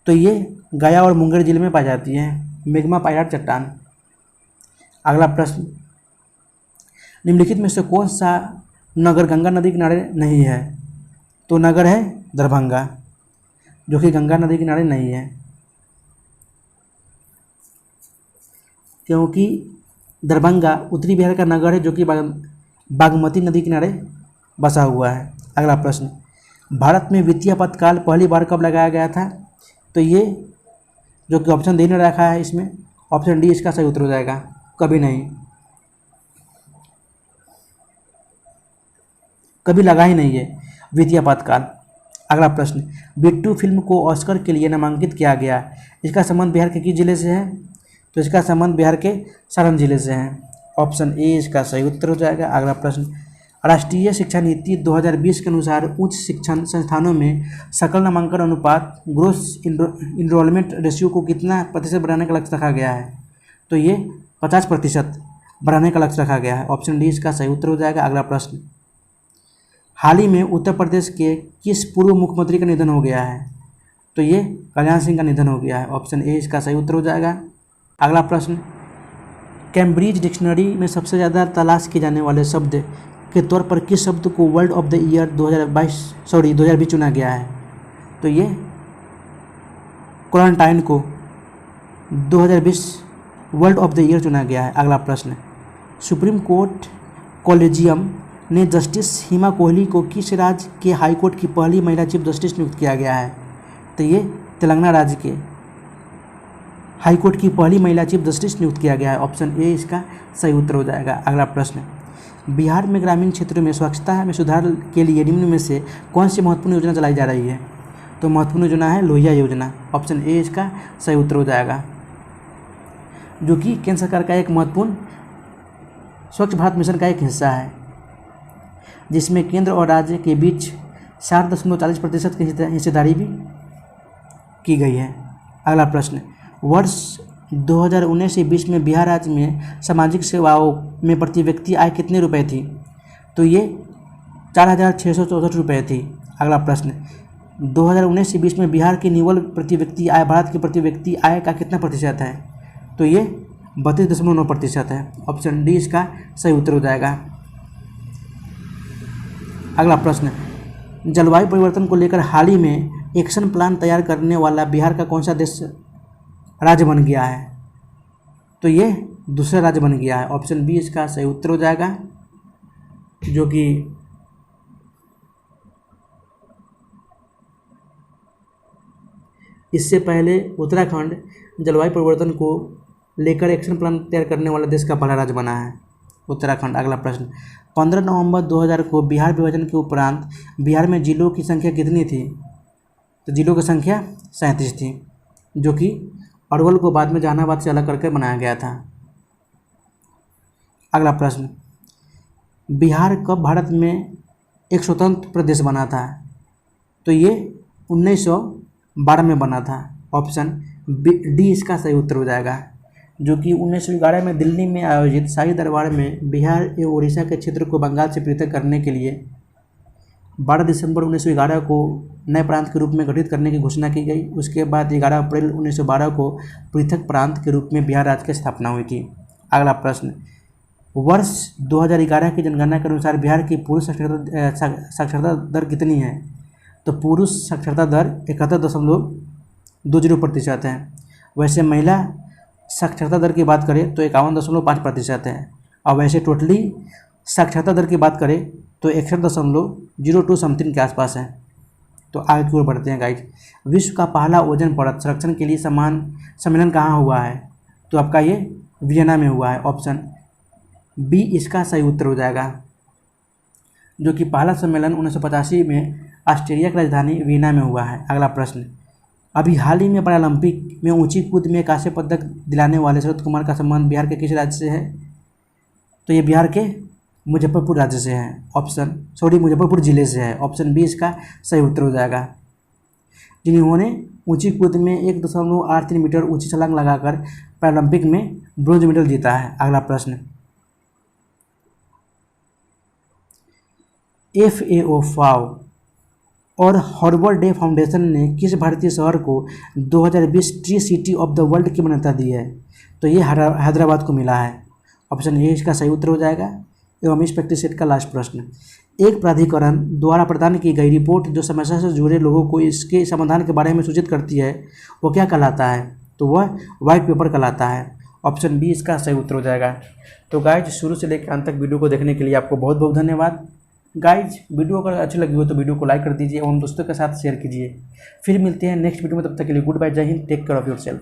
तो ये गया और मुंगेर जिले में पाई जाती है मेग्मा पाइराट चट्टान। अगला प्रश्न, निम्नलिखित में से कौन सा नगर गंगा नदी किनारे नहीं है? तो नगर है दरभंगा, जो कि गंगा नदी किनारे नहीं है, क्योंकि दरभंगा उत्तरी बिहार का नगर है जो कि बागमती नदी किनारे बसा हुआ है। अगला प्रश्न, भारत में वित्तीय आपातकाल पहली बार कब लगाया गया था? तो ये जो कि ऑप्शन डी ने रखा है इसमें, ऑप्शन डी इसका सही उत्तर हो जाएगा, कभी नहीं, कभी लगा ही नहीं है वित्तीय आपातकाल। अगला प्रश्न, बिट्टू फिल्म को ऑस्कर के लिए नामांकित किया गया, इसका संबंध बिहार के किस जिले से है? तो इसका संबंध बिहार के सारण जिले से है। ऑप्शन ए इसका सही उत्तर हो जाएगा। अगला प्रश्न, राष्ट्रीय शिक्षा नीति 2020 के अनुसार उच्च शिक्षण संस्थानों में सकल नामांकन अनुपात ग्रोस इनरोलमेंट रेशियो को कितना प्रतिशत बढ़ाने का लक्ष्य रखा गया है? तो ये 50% बढ़ाने का लक्ष्य रखा गया है। ऑप्शन डी इसका सही उत्तर हो जाएगा। अगला प्रश्न, हाल ही में उत्तर प्रदेश के किस पूर्व मुख्यमंत्री का निधन हो गया है? तो ये कल्याण सिंह का निधन हो गया है। ऑप्शन ए इसका सही उत्तर हो जाएगा। अगला प्रश्न, कैम्ब्रिज डिक्शनरी में सबसे ज़्यादा तलाश किए जाने वाले शब्द के तौर पर किस शब्द को वर्ड ऑफ द ईयर 2020 चुना गया है? तो ये क्वारंटाइन को 2020 वर्ल्ड ऑफ द ईयर चुना गया है। अगला प्रश्न, सुप्रीम कोर्ट कॉलेजियम ने जस्टिस हिमा कोहली को किस राज्य के हाईकोर्ट की पहली महिला चीफ जस्टिस नियुक्त किया गया है? तो ये तेलंगाना राज्य के हाईकोर्ट की पहली महिला चीफ जस्टिस नियुक्त किया गया है। ऑप्शन ए इसका सही उत्तर हो जाएगा। अगला प्रश्न, बिहार में ग्रामीण क्षेत्रों में स्वच्छता में सुधार के लिए निम्न में से कौन सी महत्वपूर्ण योजना चलाई जा रही है? तो महत्वपूर्ण योजना है लोहिया योजना। ऑप्शन ए इसका सही उत्तर हो जाएगा, जो कि केंद्र सरकार का एक महत्वपूर्ण स्वच्छ भारत मिशन का एक हिस्सा है, जिसमें केंद्र और राज्य के बीच 4.40% की हिस्सेदारी भी की गई है। अगला प्रश्न, वर्ष 2019 से 20 में बिहार राज्य में सामाजिक सेवाओं में प्रति व्यक्ति आय कितने रुपए थी? तो ये 4,664 रुपये थी। अगला प्रश्न, 2019 से 20 में बिहार की निवल प्रति व्यक्ति आय भारत की प्रति व्यक्ति आय का कितना प्रतिशत है? तो ये 32.9% है। ऑप्शन डी इसका सही उत्तर हो जाएगा। अगला प्रश्न, जलवायु परिवर्तन को लेकर हाल ही में एक्शन प्लान तैयार करने वाला बिहार का कौन सा देश राज्य बन गया है? तो ये दूसरा राज्य बन गया है। ऑप्शन बी इसका सही उत्तर हो जाएगा, जो कि इससे पहले उत्तराखंड जलवायु परिवर्तन को लेकर एक्शन प्लान तैयार करने वाला देश का पहला राज्य बना है, उत्तराखंड। अगला प्रश्न, 15 नवंबर 2000 को बिहार विभाजन के उपरांत बिहार में जिलों की संख्या कितनी थी? तो जिलों की संख्या 37 थी, जो कि अरवल को बाद में जहानाबाद से अलग करके बनाया गया था। अगला प्रश्न, बिहार कब भारत में एक स्वतंत्र प्रदेश बना था? तो ये 1912 में बना था। ऑप्शन डी इसका सही उत्तर हो जाएगा, जो कि 1911 में दिल्ली में आयोजित शाही दरबार में बिहार एवं उड़ीसा के क्षेत्र को बंगाल से पृथक करने के लिए 12 दिसंबर 1911 को नए प्रांत के रूप में गठित करने की घोषणा की गई। उसके बाद 11 अप्रैल 1912 को पृथक प्रांत के रूप में बिहार राज्य की स्थापना हुई थी। अगला प्रश्न, वर्ष 2011 की जनगणना के अनुसार बिहार की पुरुष साक्षरता दर कितनी है? तो पुरुष साक्षरता दर 71.20% है। वैसे महिला साक्षरता दर की बात करें तो 51.5% है, और वैसे टोटली साक्षरता दर की बात करें तो 61.02 समथिंग के आसपास है। तो आगे की ओर बढ़ते हैं गाइज। विश्व का पहला ओजोन परत संरक्षण के लिए सम्मेलन कहाँ हुआ है? तो आपका ये वियना में हुआ है। ऑप्शन बी इसका सही उत्तर हो जाएगा, जो कि पहला सम्मेलन 1985 में ऑस्ट्रेलिया की राजधानी वियना में हुआ है। अगला प्रश्न, अभी हाल ही में पैरालंपिक में ऊंची कूद में कांस्य पदक दिलाने वाले शरद कुमार का सम्मान बिहार के किस राज्य से है? तो ये बिहार के मुजफ्फरपुर राज्य से है। मुजफ्फरपुर जिले से है। ऑप्शन बी इसका सही उत्तर हो जाएगा, जिन्होंने ऊंची कूद में 1.83 मीटर ऊंची छलांग लगाकर पैरालंपिक में ब्रॉन्ज मेडल जीता है। अगला प्रश्न, FAO और हार्वर्ड डे फाउंडेशन ने किस भारतीय शहर को 2020 tree city of the world की मान्यता दी है? तो ये हैदराबाद को मिला है। ऑप्शन ए इसका सही उत्तर हो जाएगा। एवं इस प्रैक्टिस सेट का लास्ट प्रश्न, एक प्राधिकरण द्वारा प्रदान की गई रिपोर्ट जो समस्या से जुड़े लोगों को इसके समाधान के बारे में सूचित करती है, वो क्या कहलाता है? तो वह वाइट पेपर कहलाता है। ऑप्शन बी इसका सही उत्तर हो जाएगा। तो गाइज, शुरू से लेकर अंत तक वीडियो को देखने के लिए आपको बहुत बहुत धन्यवाद। गाइज, वीडियो अगर अच्छी लगी हो तो वीडियो को लाइक कर दीजिए एवं दोस्तों के साथ शेयर कीजिए। फिर मिलते हैं नेक्स्ट वीडियो में, तब तक के लिए good bye, Jai Hind, take care of yourself.